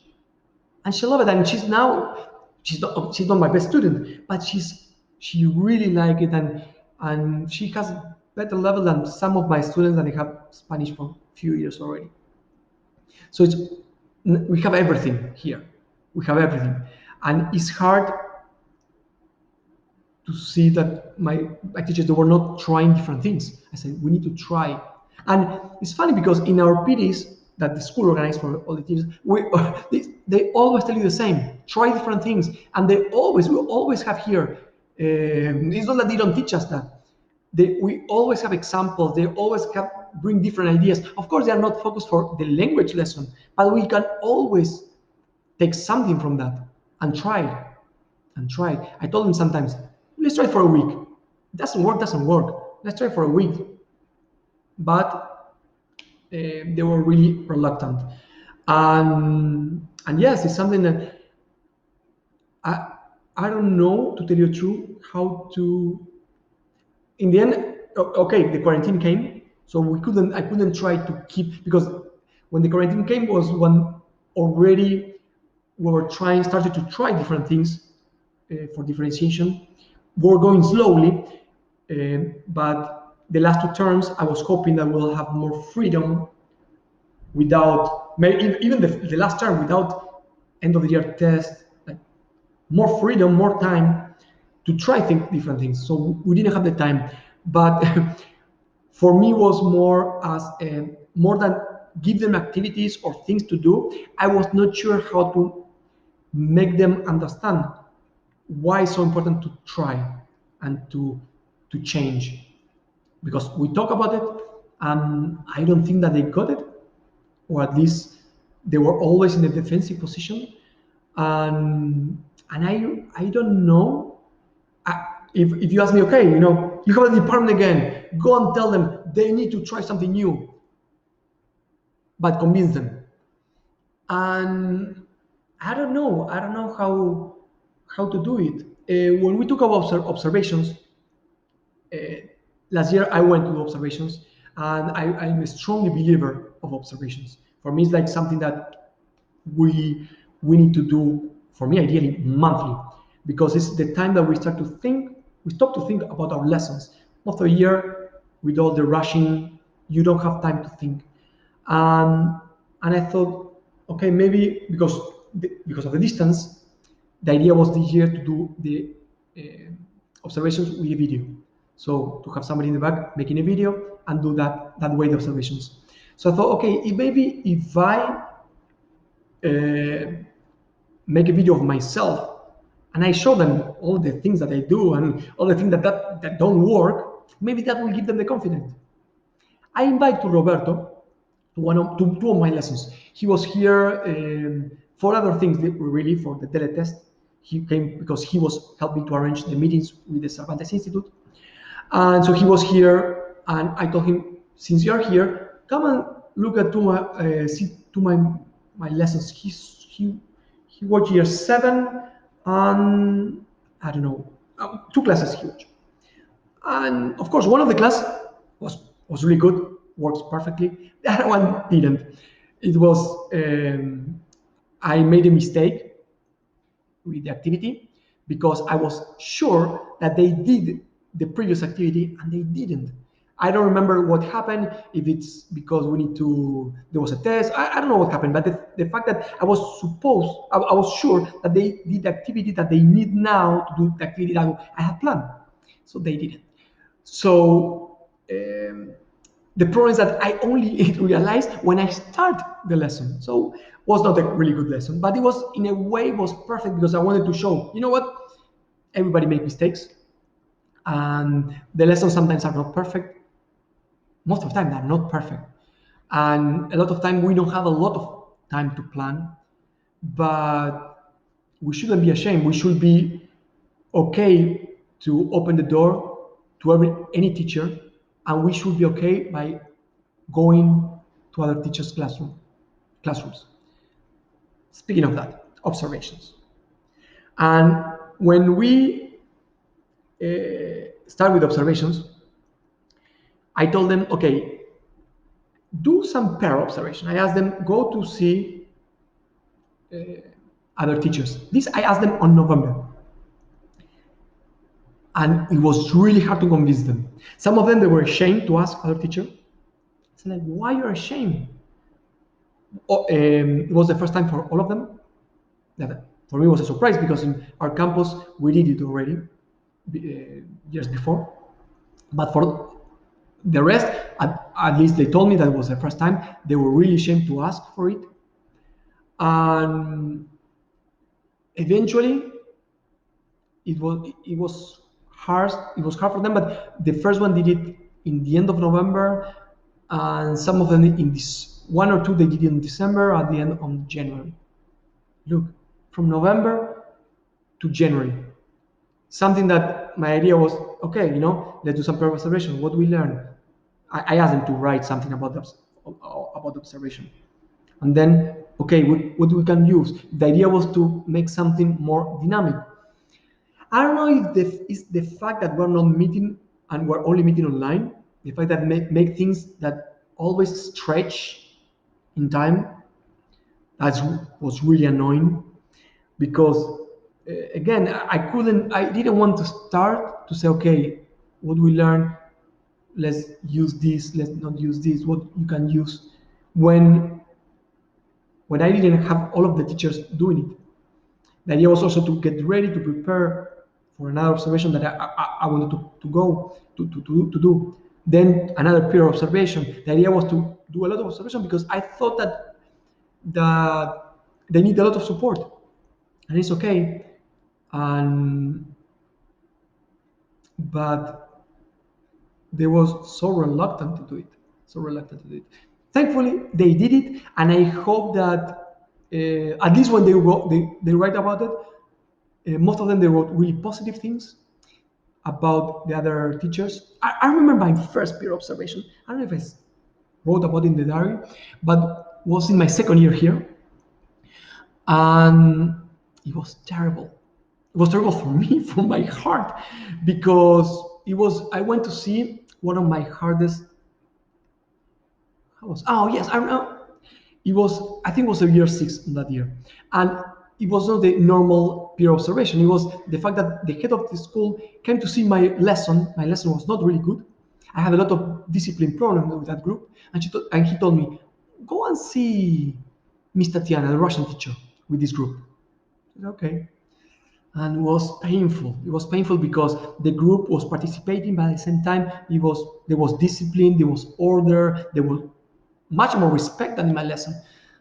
and she loved it. And she's not my best student, but she really liked it, and she has a better level than some of my students that have Spanish for a few years already. So we have everything here. We have everything, and it's hard to see that my teachers they were not trying different things. I said we need to try, and it's funny because in our PDs that the school organized for all the teachers, they always tell you the same: try different things, and we always have here. It's not that they don't teach us that. We always have examples. They always bring different ideas. Of course, they are not focused for the language lesson, but we can always take something from that and try it. And try. I told them sometimes, let's try for a week. It doesn't work. Let's try for a week. But they were really reluctant. And yes, it's something that I don't know, to tell you the truth, how to. In the end, okay, the quarantine came, so I couldn't try to keep, because when the quarantine came was when already we were started to try different things for differentiation. We're going slowly, but the last two terms, I was hoping that we'll have more freedom without, even the last term, without end of the year test, like more freedom, more time to try different things. So we didn't have the time, but for me was more than give them activities or things to do. I was not sure how to make them understand why it's so important to try and to change, because we talk about it and I don't think that they got it, or at least they were always in a defensive position. And I don't know. If you ask me, okay, you have a department again, go and tell them they need to try something new, but convince them. And I don't know how to do it. When we talk about observations, last year I went to observations, and I'm a strong believer of observations. For me, it's like something that we need to do. For me, ideally monthly, because it's the time that we start to think. We stop to think about our lessons. Most of the year, with all the rushing, you don't have time to think. And I thought, okay, maybe because of the distance, the idea was this year to do the observations with a video. So to have somebody in the back making a video and do that way the observations. So I thought, okay, maybe if I make a video of myself and I show them all the things that I do and all the things that don't work, maybe that will give them the confidence. I invite to Roberto to two of my lessons. He was here for other things, really, for the teletest. He came because he was helping to arrange the meetings with the Cervantes Institute. And so he was here, and I told him, since you're here, come and look at my lessons. He watched year 7, and I don't know, 2 classes he watched. And of course, one of the class was really good, works perfectly. The other one didn't. It was I made a mistake with the activity because I was sure that they did the previous activity and they didn't. I don't remember what happened, if it's because there was a test, I don't know what happened, but the fact that I was sure that they did the activity that they need now to do the activity that I had planned. So they didn't. So the problem is that I only realized when I start the lesson. So it was not a really good lesson, but it was in a way it was perfect because I wanted to show, you know what, everybody makes mistakes, and the lessons sometimes are not perfect. Most of the time, they're not perfect, and a lot of time we don't have a lot of time to plan. But we shouldn't be ashamed. We should be okay to open the door to any teacher, and we should be okay by going to other teachers' classrooms. Speaking of that, observations. And when we start with observations, I told them, okay, do some pair observation. I asked them, go to see other teachers. This I asked them on November. And it was really hard to convince them. Some of them, they were ashamed to ask other teacher. I said, like, why you're ashamed? It was the first time for all of them. That for me was a surprise because in our campus we did it already years before. But for the rest, at least they told me that it was the first time. They were really ashamed to ask for it. And eventually, it was hard. It was hard for them, but the first one did it in the end of November, and some of them in this one or two they did it in December, at the end of January. Look, from November to January, something that my idea was, okay, let's do some pair observation. What do we learn? I asked them to write something about the observation, and then okay, what we can use. The idea was to make something more dynamic. I don't know if it's the fact that we're not meeting and we're only meeting online, the fact that make things that always stretch in time. That was really annoying because again, I didn't want to start to say, okay, what we learn, let's use this, let's not use this, what you can use when I didn't have all of the teachers doing it. The idea was also to get ready to prepare for another observation that I wanted to go to do. Then another peer observation. The idea was to do a lot of observation because I thought that they need a lot of support, and it's okay. And but they was so reluctant to do it, so reluctant to do it. Thankfully, they did it, and I hope that at least when they write about it, most of them they wrote really positive things about the other teachers. I remember my first peer observation. I don't know if I wrote about it in the diary, but was in my second year here, and it was terrible. It was terrible for me, for my heart, because it was. I went to see one of my hardest. Oh yes, I remember. It was, I think it was a year six in that year, and it was not the normal peer observation. It was the fact that the head of the school came to see my lesson. My lesson was not really good. I had a lot of discipline problems with that group, and he told me, go and see Miss Tatiana, the Russian teacher, with this group. I said, okay. And it was painful. It was painful because the group was participating, but at the same time, there was discipline, there was order, there was much more respect than in my lesson.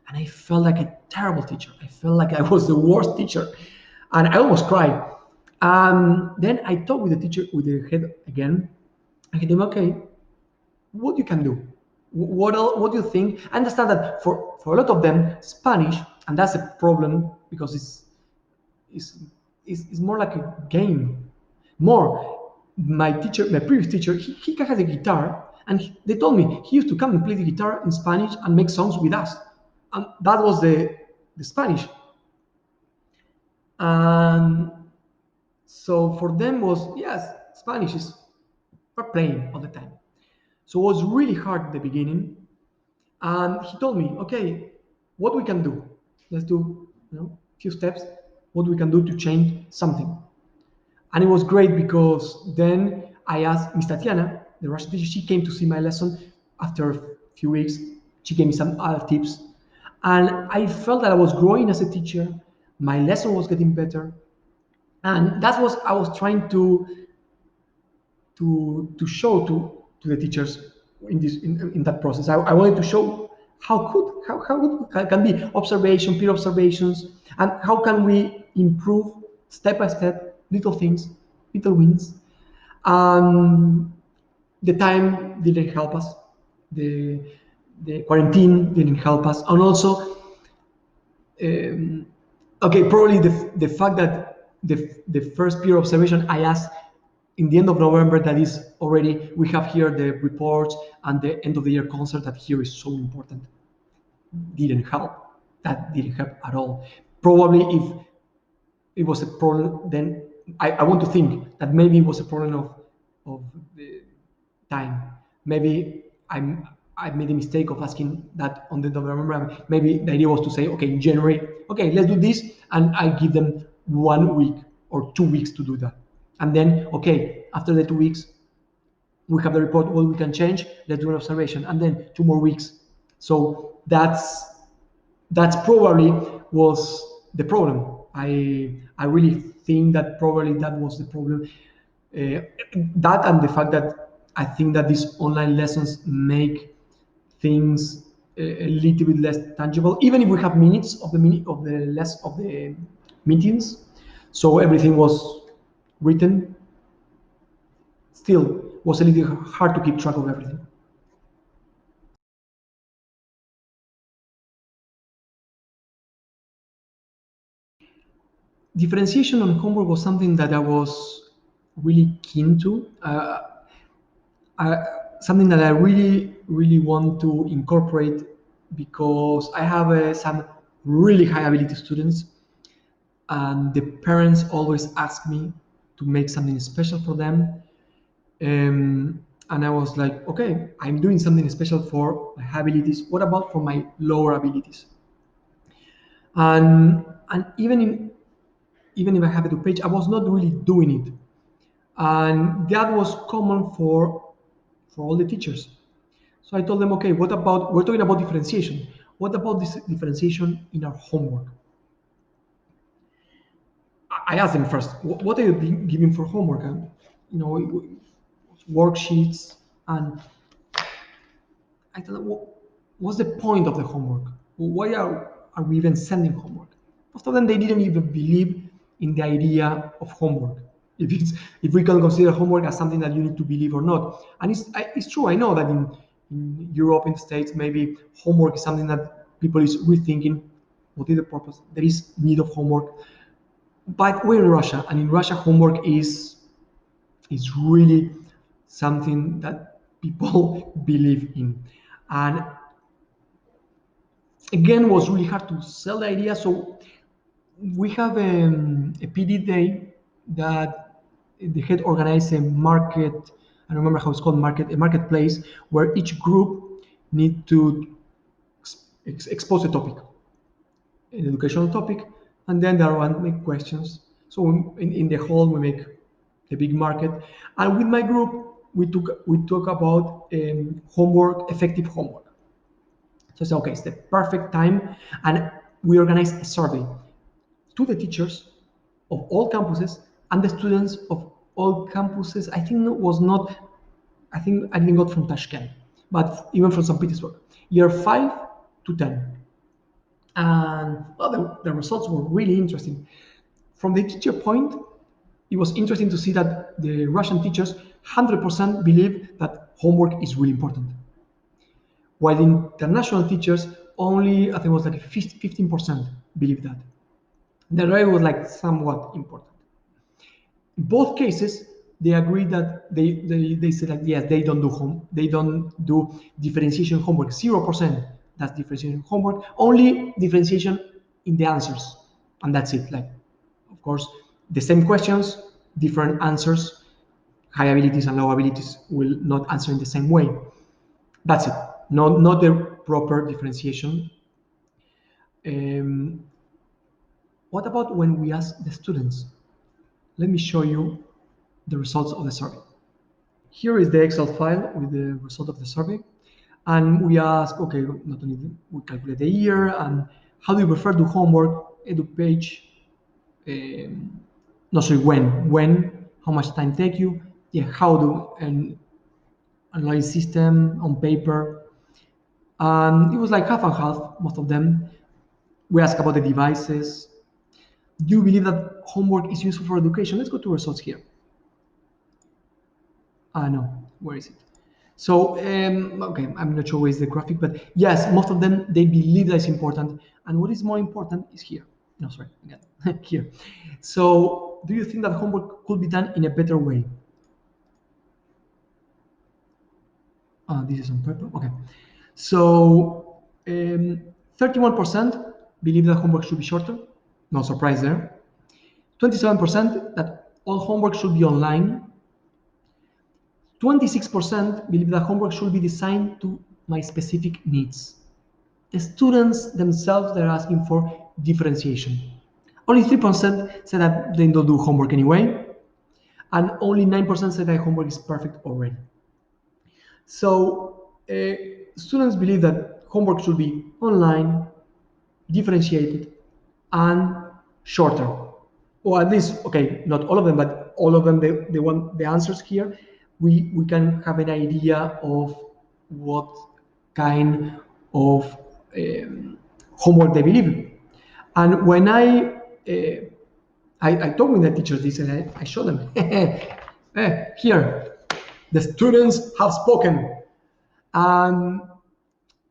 And I felt like a terrible teacher. I felt like I was the worst teacher. And I almost cried. Then I talked with the teacher, with the head again. I told him, okay, what you can do? What do you think? I understand that for a lot of them, Spanish, and that's a problem because it's, it's more like a game. More, my previous teacher, he has a guitar, and they told me he used to come and play the guitar in Spanish and make songs with us, and that was the Spanish. And so for them was, yes, Spanish is we're playing all the time. So it was really hard at the beginning, and he told me, okay, what we can do? Let's do, few steps. what we can do to change something. And it was great because then I asked Miss Tatiana, the Russian teacher, she came to see my lesson after a few weeks. She gave me some other tips. And I felt that I was growing as a teacher. My lesson was getting better. And that was I was trying to show to the teachers in that process. I wanted to show how good can be observation, peer observations, and how can we improve step by step, little things, little wins. Um, the time didn't help us. The the quarantine didn't help us, and also okay, probably the fact that the first peer observation I asked in the end of November, that is already, we have here the reports and the end of the year concert that here is so important, didn't help. That didn't help at all. Probably if it was a problem, then I want to think that maybe it was a problem of the time. Maybe I made a mistake of asking that on the November. Maybe the idea was to say, okay, in January, okay, let's do this, and I give them 1 week or 2 weeks to do that, and then okay, after the 2 weeks, we have the report. What we can change? Let's do an observation, and then 2 more weeks. So that's probably was the problem. I really think that probably that was the problem. That and the fact that I think that these online lessons make things a little bit less tangible, even if we have minutes of the minute of the less of the meetings. So everything was written. Still, was a little hard to keep track of everything. Differentiation on homework was something that I was really keen to. Something that I really want to incorporate because I have some really high ability students, and the parents always ask me to make something special for them. And I was like, okay, I'm doing something special for my high abilities. What about for my lower abilities? And even if I have a page, I was not really doing it, and that was common for all the teachers. So I told them, okay, what about, we're talking about differentiation. What about this differentiation in our homework? I asked them first, what are you giving for homework? And, worksheets. And I told them, what's the point of the homework? Why are we even sending homework? Most of them, they didn't even believe in the idea of homework. If we can consider homework as something that you need to believe or not. And it's true, I know that in Europe, in the States, maybe homework is something that people is rethinking. What is the purpose? There is need of homework. But we're in Russia, and in Russia, homework is really something that people believe in. And again, was really hard to sell the idea. So we have a PD day that the head organized a market. I don't remember how it's called, a marketplace where each group need to expose a topic, an educational topic, and then there are make questions. So in the hall we make a big market, and with my group we talk about homework, effective homework. So it's okay, it's the perfect time, and we organize a survey to the teachers of all campuses and the students of all campuses. I think it was not, I think I didn't got from Tashkent, but even from St. Petersburg, year 5 to 10. And well, the results were really interesting. From the teacher point, it was interesting to see that the Russian teachers 100% believe that homework is really important, while international teachers only, I think it was like 15% believe that. The rest was like somewhat important. In both cases, they agree that they said like, yes, they don't do differentiation homework. 0%, that's differentiation homework. Only differentiation in the answers, and that's it. Like, of course, the same questions, different answers. High abilities and low abilities will not answer in the same way. That's it. Not the proper differentiation. Um, What about when we ask the students? Let me show you the results of the survey. Here is the Excel file with the result of the survey. And we ask, okay, not only we calculate the year and how do you prefer to homework, EduPage, no, sorry, when, how much time take you, yeah, how do an online system on paper. And it was like half and half, most of them. We ask about the devices. Do you believe that homework is useful for education? Let's go to results here. No, where is it? So, okay, I'm not sure where is the graphic, but yes, most of them, they believe that it's important. And what is more important is here. No, sorry, again, here. So, do you think that homework could be done in a better way? This is on purpose, okay. So, 31% believe that homework should be shorter. No surprise there. 27% that all homework should be online. 26% believe that homework should be designed to my specific needs. The students themselves, they're asking for differentiation. Only 3% said that they don't do homework anyway, and only 9% said that homework is perfect already. So students believe that homework should be online, differentiated, and shorter. Or at least, okay, not all of them, but all of them, they want the answers here. We can have an idea of what kind of homework they believe. And when I talk with the teachers this and I show them, here, the students have spoken. And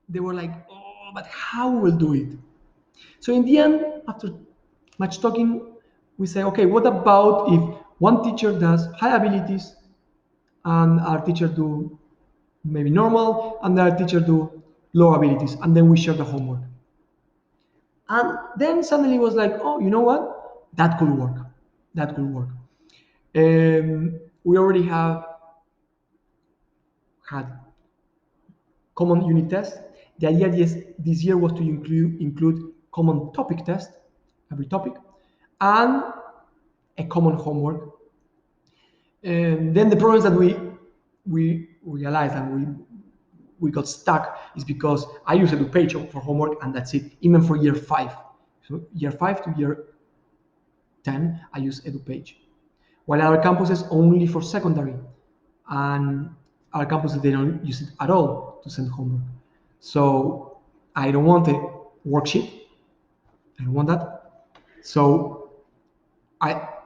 they were like, oh, but how we'll do it? So in the end, after much talking, we say, okay, what about if one teacher does high abilities and our teacher do maybe normal and our teacher do low abilities, and then we share the homework. And then suddenly it was like, oh, you know what? That could work. That could work. We already have had common unit tests. The idea this year was to include common topic test, every topic, and a common homework. And then the problems that we realized and we got stuck is because I use EduPage for homework and that's it, even for year 5. So year 5 to year 10, I use EduPage. While our campuses only for secondary, and our campuses, they don't use it at all to send homework. So I don't want a worksheet. I don't want that. So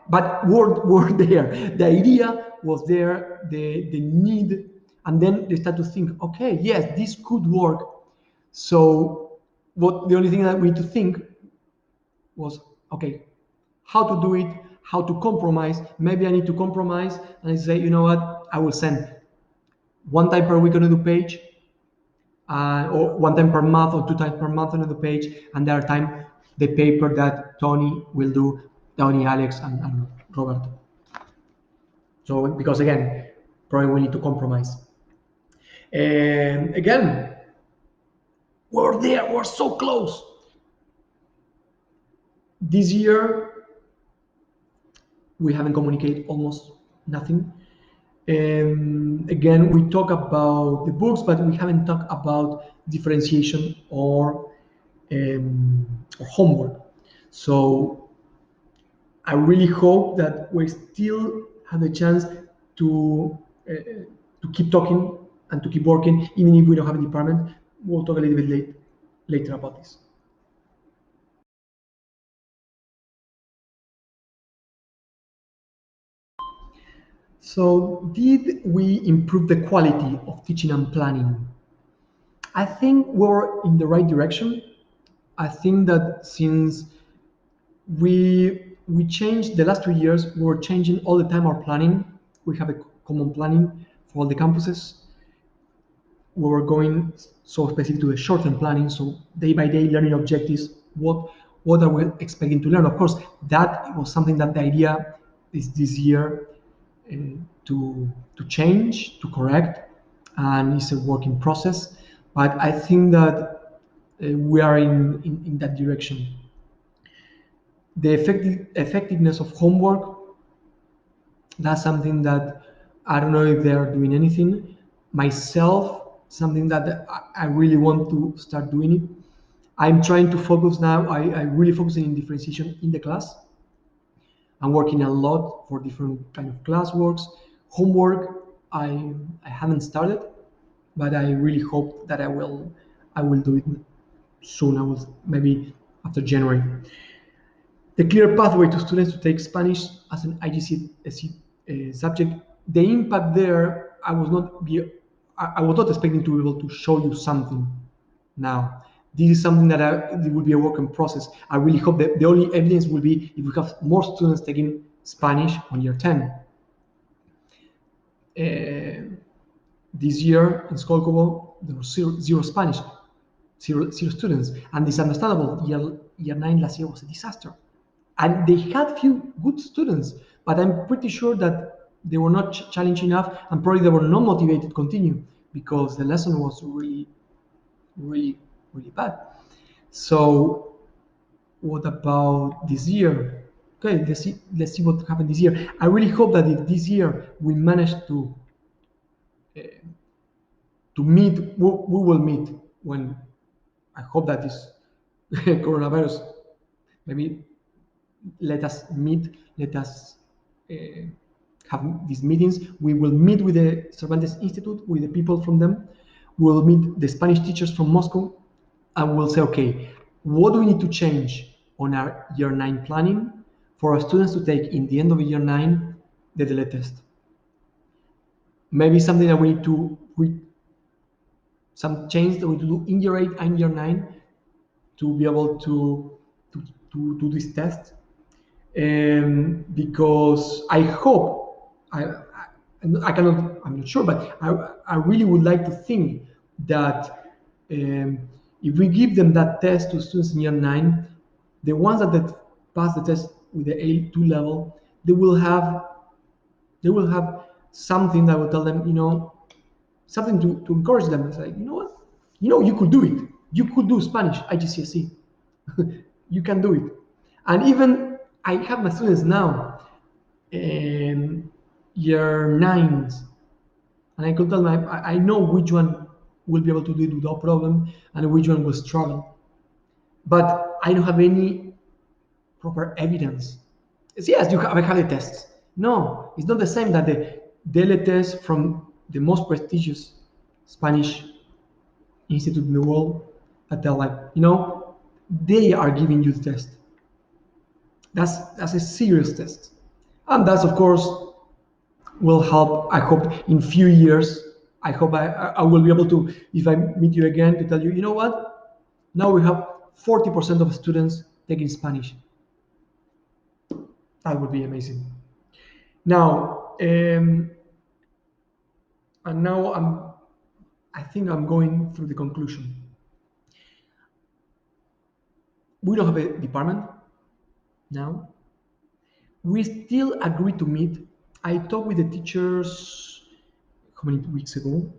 but were there. The idea was there, the need, and then they start to think, okay, yes, this could work. So the only thing that we need to think was, okay, how to do it, how to compromise. Maybe I need to compromise and I say, you know what, I will send one time per week on EduPage, or one time per month or 2 times per month on EduPage, and the other time the paper that Tony will do, Tony, Alex, and Roberto. So because again, probably we need to compromise. And again, we're there, we're so close. This year, we haven't communicated almost nothing. Again, we talk about the books, but we haven't talked about differentiation or homework. So I really hope that we still have the chance to keep talking and to keep working, even if we don't have a department. We'll talk a little bit later about this. So, did we improve the quality of teaching and planning? I think we're in the right direction. I think that since we changed the last 2 years, we were changing all the time our planning. We have a common planning for all the campuses. We were going so specific to the short-term planning, so day by day learning objectives. What are we expecting to learn? Of course, that was something that the idea is this year uh, to change, to correct, and it's a working process. But I think that we are in that direction. The effectiveness of homework, that's something that I don't know if they're doing anything. Myself, something that I really want to start doing it. I'm trying to focus now. I really focusing in differentiation in the class. I'm working a lot for different kind of classworks. Homework, I haven't started, but I really hope that I will do it soon. I will maybe after January. The clear pathway to students to take Spanish as an IGCSE subject. The impact there, I was not expecting to be able to show you something now. This is something that it will be a work in process. I really hope that the only evidence will be if we have more students taking Spanish on year 10. This year in Skolkovo, there was zero Spanish, zero students, and it's understandable. Year 9 last year was a disaster. And they had few good students, but I'm pretty sure that they were not challenging enough, and probably they were not motivated to continue because the lesson was really, really, really bad. So, what about this year? Okay, let's see what happened this year. I really hope that if this year we manage to meet, we will meet when I hope that this coronavirus maybe let us meet, let us uh, have these meetings. We will meet with the Cervantes Institute, with the people from them. We'll meet the Spanish teachers from Moscow, and we'll say, okay, what do we need to change on our year 9 planning for our students to take in the end of year 9 the DELE test? Maybe something that we need to, some change that we need to do in year 8 and year 9 to be able to do this test. Because I hope I cannot, I'm not sure, but I really would like to think that if we give them that test to students in year 9, the ones that pass the test with the A2 level, they will have something that will tell them, something to encourage them. It's like, you know what, you could do it. You could do Spanish IGCSE. You can do it. And even I have my students now, year 9s, and I could tell them I know which one will be able to do it without problem and which one will struggle. But I don't have any proper evidence. Yes, I have the tests. No, it's not the same that the DELE test from the most prestigious Spanish institute in the world, that they're like, they are giving you the test. That's a serious test, and that's of course will help. I hope in few years. I hope I will be able to, if I meet you again, to tell you, you know what? Now we have 40% of students taking Spanish. That would be amazing. Now, and now I think I'm going through the conclusion. We don't have a department now. We still agree to meet. I talked with the teachers how many weeks ago?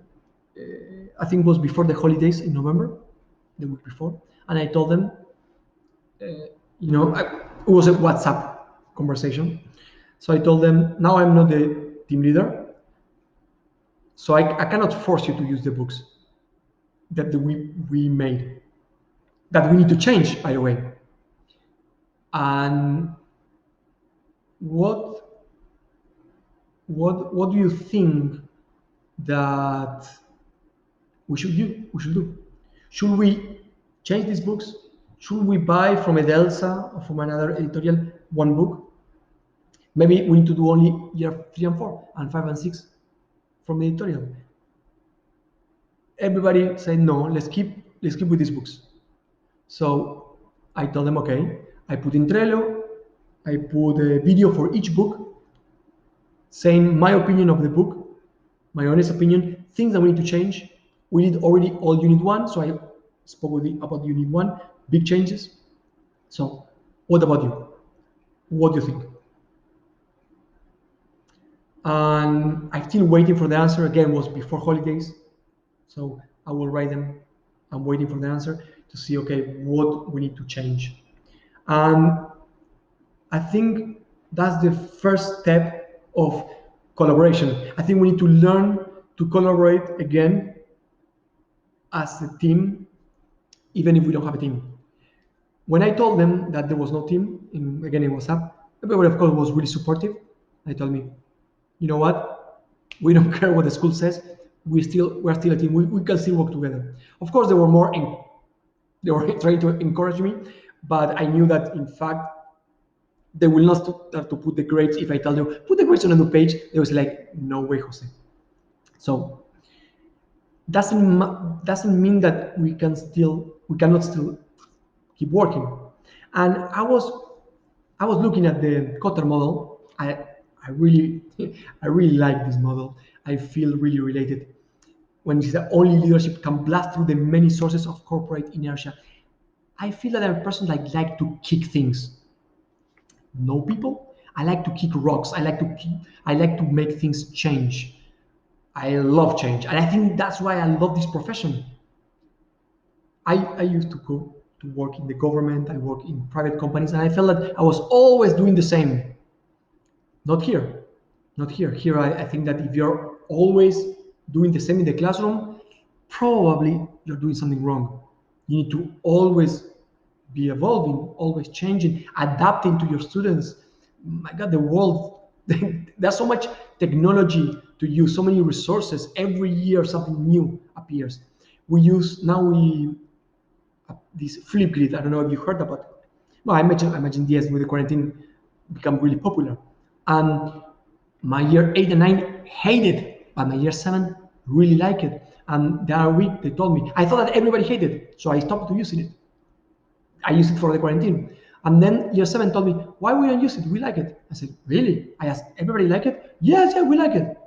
I think it was before the holidays in November, the week before, and I told them, it was a WhatsApp conversation. So I told them, now I'm not the team leader, so I cannot force you to use the books that we made, that we need to change, by the way. And what do you think that we should do? Should we change these books? Should we buy from Edelsa or from another editorial one book? Maybe we need to do only year 3 and 4 and 5 and 6 from the editorial. Everybody said no. Let's keep with these books. So I told them, okay. I put in Trello. I put a video for each book, saying my opinion of the book, my honest opinion, things that we need to change. We did already all Unit 1, so I spoke about Unit 1, big changes. So what about you? What do you think? And I'm still waiting for the answer. Again, it was before holidays, so I will write them. I'm waiting for the answer to see, okay, what we need to change. And I think that's the first step of collaboration. I think we need to learn to collaborate again as a team, even if we don't have a team. When I told them that there was no team, again in WhatsApp, everybody of course was really supportive. They told me, you know what, we don't care what the school says. We're still a team. We can still work together. Of course, they were trying to encourage me, but I knew that in fact they will not start to put the grades. If I tell them put the grades on a new page, they was like, no way, Jose. So doesn't mean that we cannot still keep working. And I was looking at the Kotter model. I really I really like this model. I feel really related. When it's the only leadership can blast through the many sources of corporate inertia. I feel that I'm a person like to kick things. Know people. I like to kick rocks. I like to make things change. I love change. And I think that's why I love this profession. I used to go to work in the government, I work in private companies, and I felt that I was always doing the same. Not here. Not here. Here, I think that if you're always doing the same in the classroom, probably you're doing something wrong. You need to always be evolving, always changing, adapting to your students. My God, the world, there's so much technology to use, so many resources. Every year, something new appears. We this Flipgrid. I don't know if you heard about it. No, I imagine yes, with the quarantine become really popular. And my year 8 and 9 hated it, but my year 7 really like it. And the other week they told me, I thought that everybody hated it, so I stopped to using it. I used it for the quarantine. And then year 7 told me, why we don't use it? We like it. I said, really? I asked, everybody like it? Yes, yeah, we like it.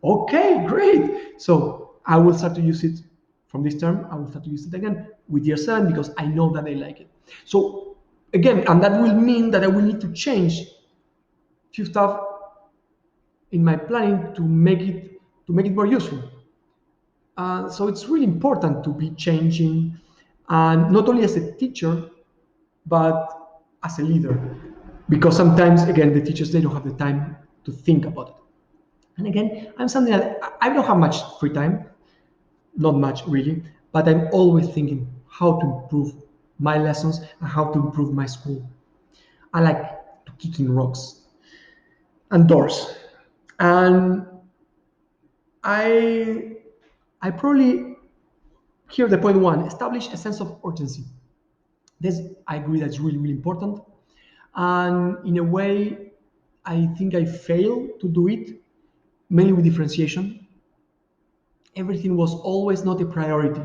Okay, great. So I will start to use it from this term. I will start to use it again with year 7 because I know that they like it. So again, and that will mean that I will need to change few stuff in my planning to make it more useful. So it's really important to be changing, and not only as a teacher, but as a leader, because sometimes again the teachers they don't have the time to think about it. And again, I'm something that I don't have much free time, not much really, but I'm always thinking how to improve my lessons and how to improve my school. I like to kick in rocks and doors, and I I probably here the point one establish a sense of urgency. This I agree that's really really important, and in a way, I think I failed to do it mainly with differentiation. Everything was always not a priority.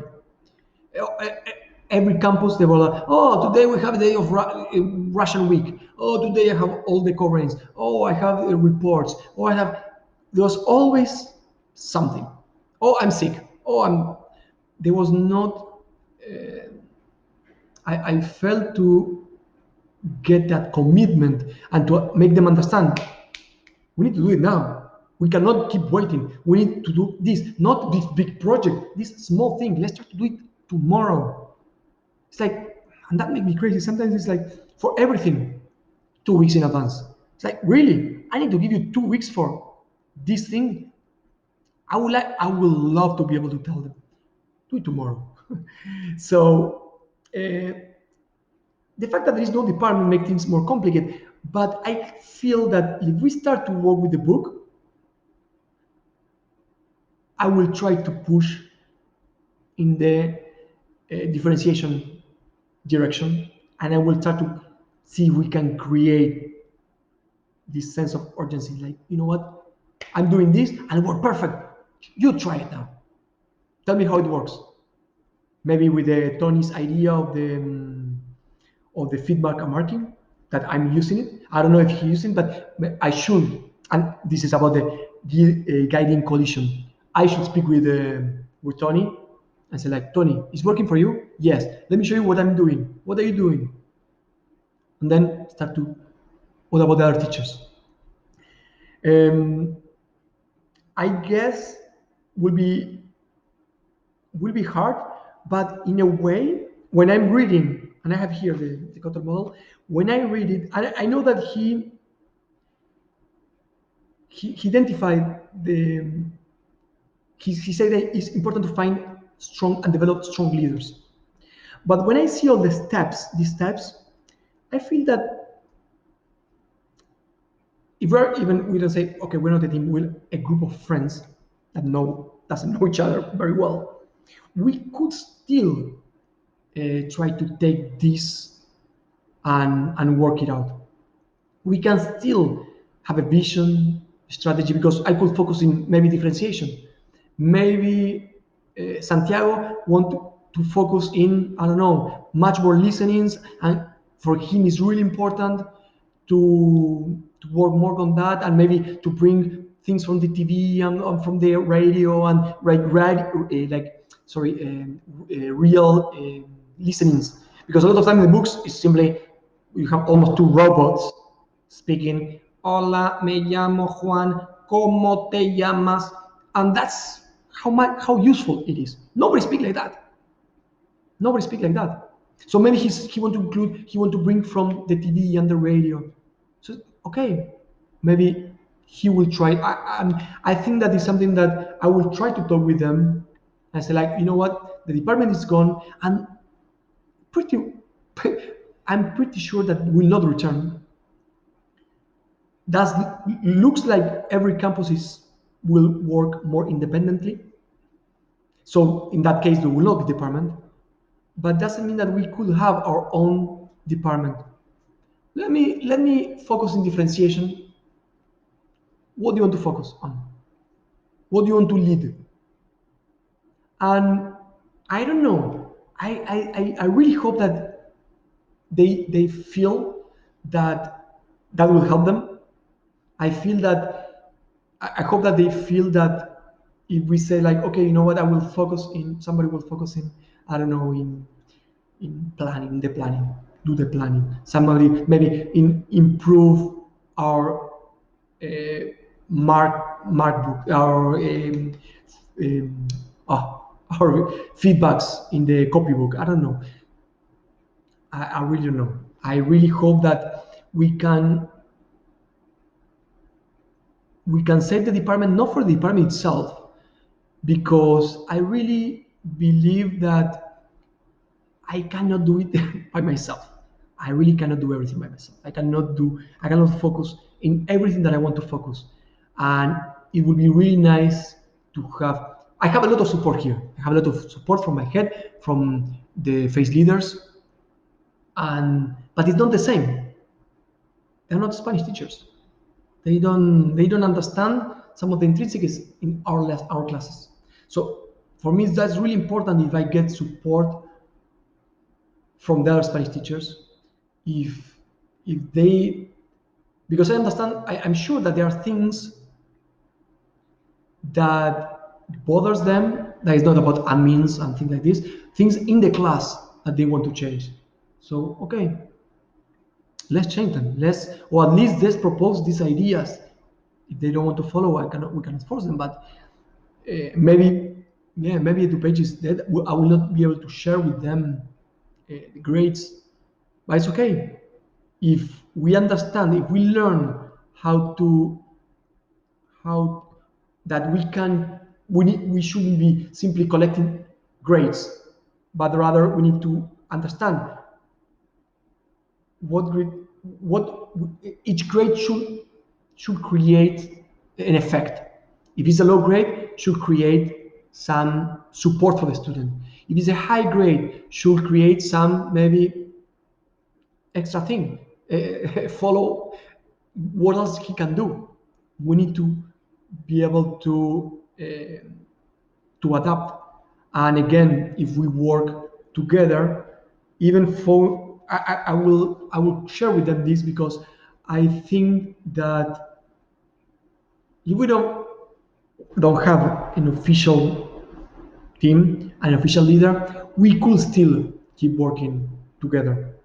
Every campus they were like, oh, today we have a day of Russian week. Oh, today I have all the coverings. Oh, I have reports. Oh, I have. There was always something. Oh, I'm sick. Oh, I'm. There was not. I felt to get that commitment and to make them understand we need to do it now. We cannot keep waiting. We need to do this, not this big project, this small thing. Let's try to do it tomorrow. It's like, and that makes me crazy. Sometimes it's like for everything, 2 weeks in advance. It's like, really? I need to give you 2 weeks for this thing? I would love to be able to tell them, do it tomorrow. So the fact that there is no department makes things more complicated. But I feel that if we start to work with the book, I will try to push in the differentiation direction, and I will try to see if we can create this sense of urgency. Like, you know what? I'm doing this and we're perfect. You try it now. Tell me how it works. Maybe with Tony's idea of the feedback and marking that I'm using it. I don't know if he's using, but I should. And this is about the guiding collision. I should speak with Tony and say like, Tony, is working for you? Yes. Let me show you what I'm doing. What are you doing? And then start to. What about the other teachers? Um, I guess will be will be hard, but in a way, when I'm reading, and I have here the Kotter model, when I read it, I know that he identified he said that it's important to find strong and develop strong leaders. But when I see all these steps, I feel that if we don't say, okay, we're not a team, we're a group of friends that doesn't know each other very well, we could still try to take this and work it out. We can still have a vision, strategy, because I could focus in maybe differentiation. Maybe Santiago want to focus in, I don't know, much more listenings, and for him it's really important to work more on that, and maybe to bring things from the TV and from the radio and real listenings, because a lot of time in the books is simply you have almost two robots speaking. Hola, me llamo Juan. ¿Cómo te llamas? And that's how useful it is. Nobody speaks like that. Nobody speaks like that. So maybe he want to bring from the TV and the radio. So okay, maybe he will try. I think that is something that I will try to talk with them. I say like, you know what, the department is gone, and pretty, I'm pretty sure that will not return. That looks like every campus will work more independently. So in that case, there will not be department, but doesn't mean that we could have our own department. Let me focus in differentiation. What do you want to focus on? What do you want to lead? And I don't know. I really hope that they feel that that will help them. I feel that I hope that they feel that if we say like, okay, you know what, I will focus in, somebody will focus in, I don't know, in planning, the planning, do the planning. Somebody maybe improve our uh, mark book, um, our feedbacks in the copybook. I don't know. I really don't know. I really hope that we can save the department, not for the department itself, because I really believe that I cannot do it by myself. I really cannot do everything by myself. I cannot focus in everything that I want to focus. And it would be really nice to I have a lot of support here. I have a lot of support from my head, from the face leaders, but it's not the same. They're not Spanish teachers. They don't understand some of the intrinsics in our classes. So for me, that's really important if I get support from the other Spanish teachers. If they, because I understand, I'm sure that there are things that bothers them that is not about admins and things like this, things in the class that they want to change. So okay, let's change them. Or at least let's propose these ideas. If they don't want to follow, we cannot force them. But maybe, yeah, maybe EduPage is dead. I will not be able to share with them the grades, but it's okay. If we understand, if we learn how that we shouldn't be simply collecting grades, but rather we need to understand what each grade should create an effect. If it's a low grade, should create some support for the student. If it's a high grade, should create some maybe extra thing. Follow what else he can do. We need to be able to adapt. And again, if we work together, even for I will share with them this, because I think that if we don't have an official team, an official leader, we could still keep working together.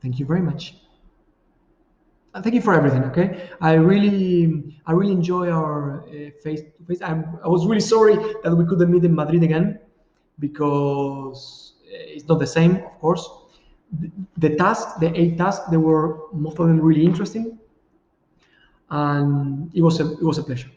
Thank you very much. Thank you for everything. Okay, I really enjoy our face to face. I was really sorry that we couldn't meet in Madrid again, because it's not the same, of course. the tasks, the 8 tasks, they were most of them really interesting, and it was a pleasure.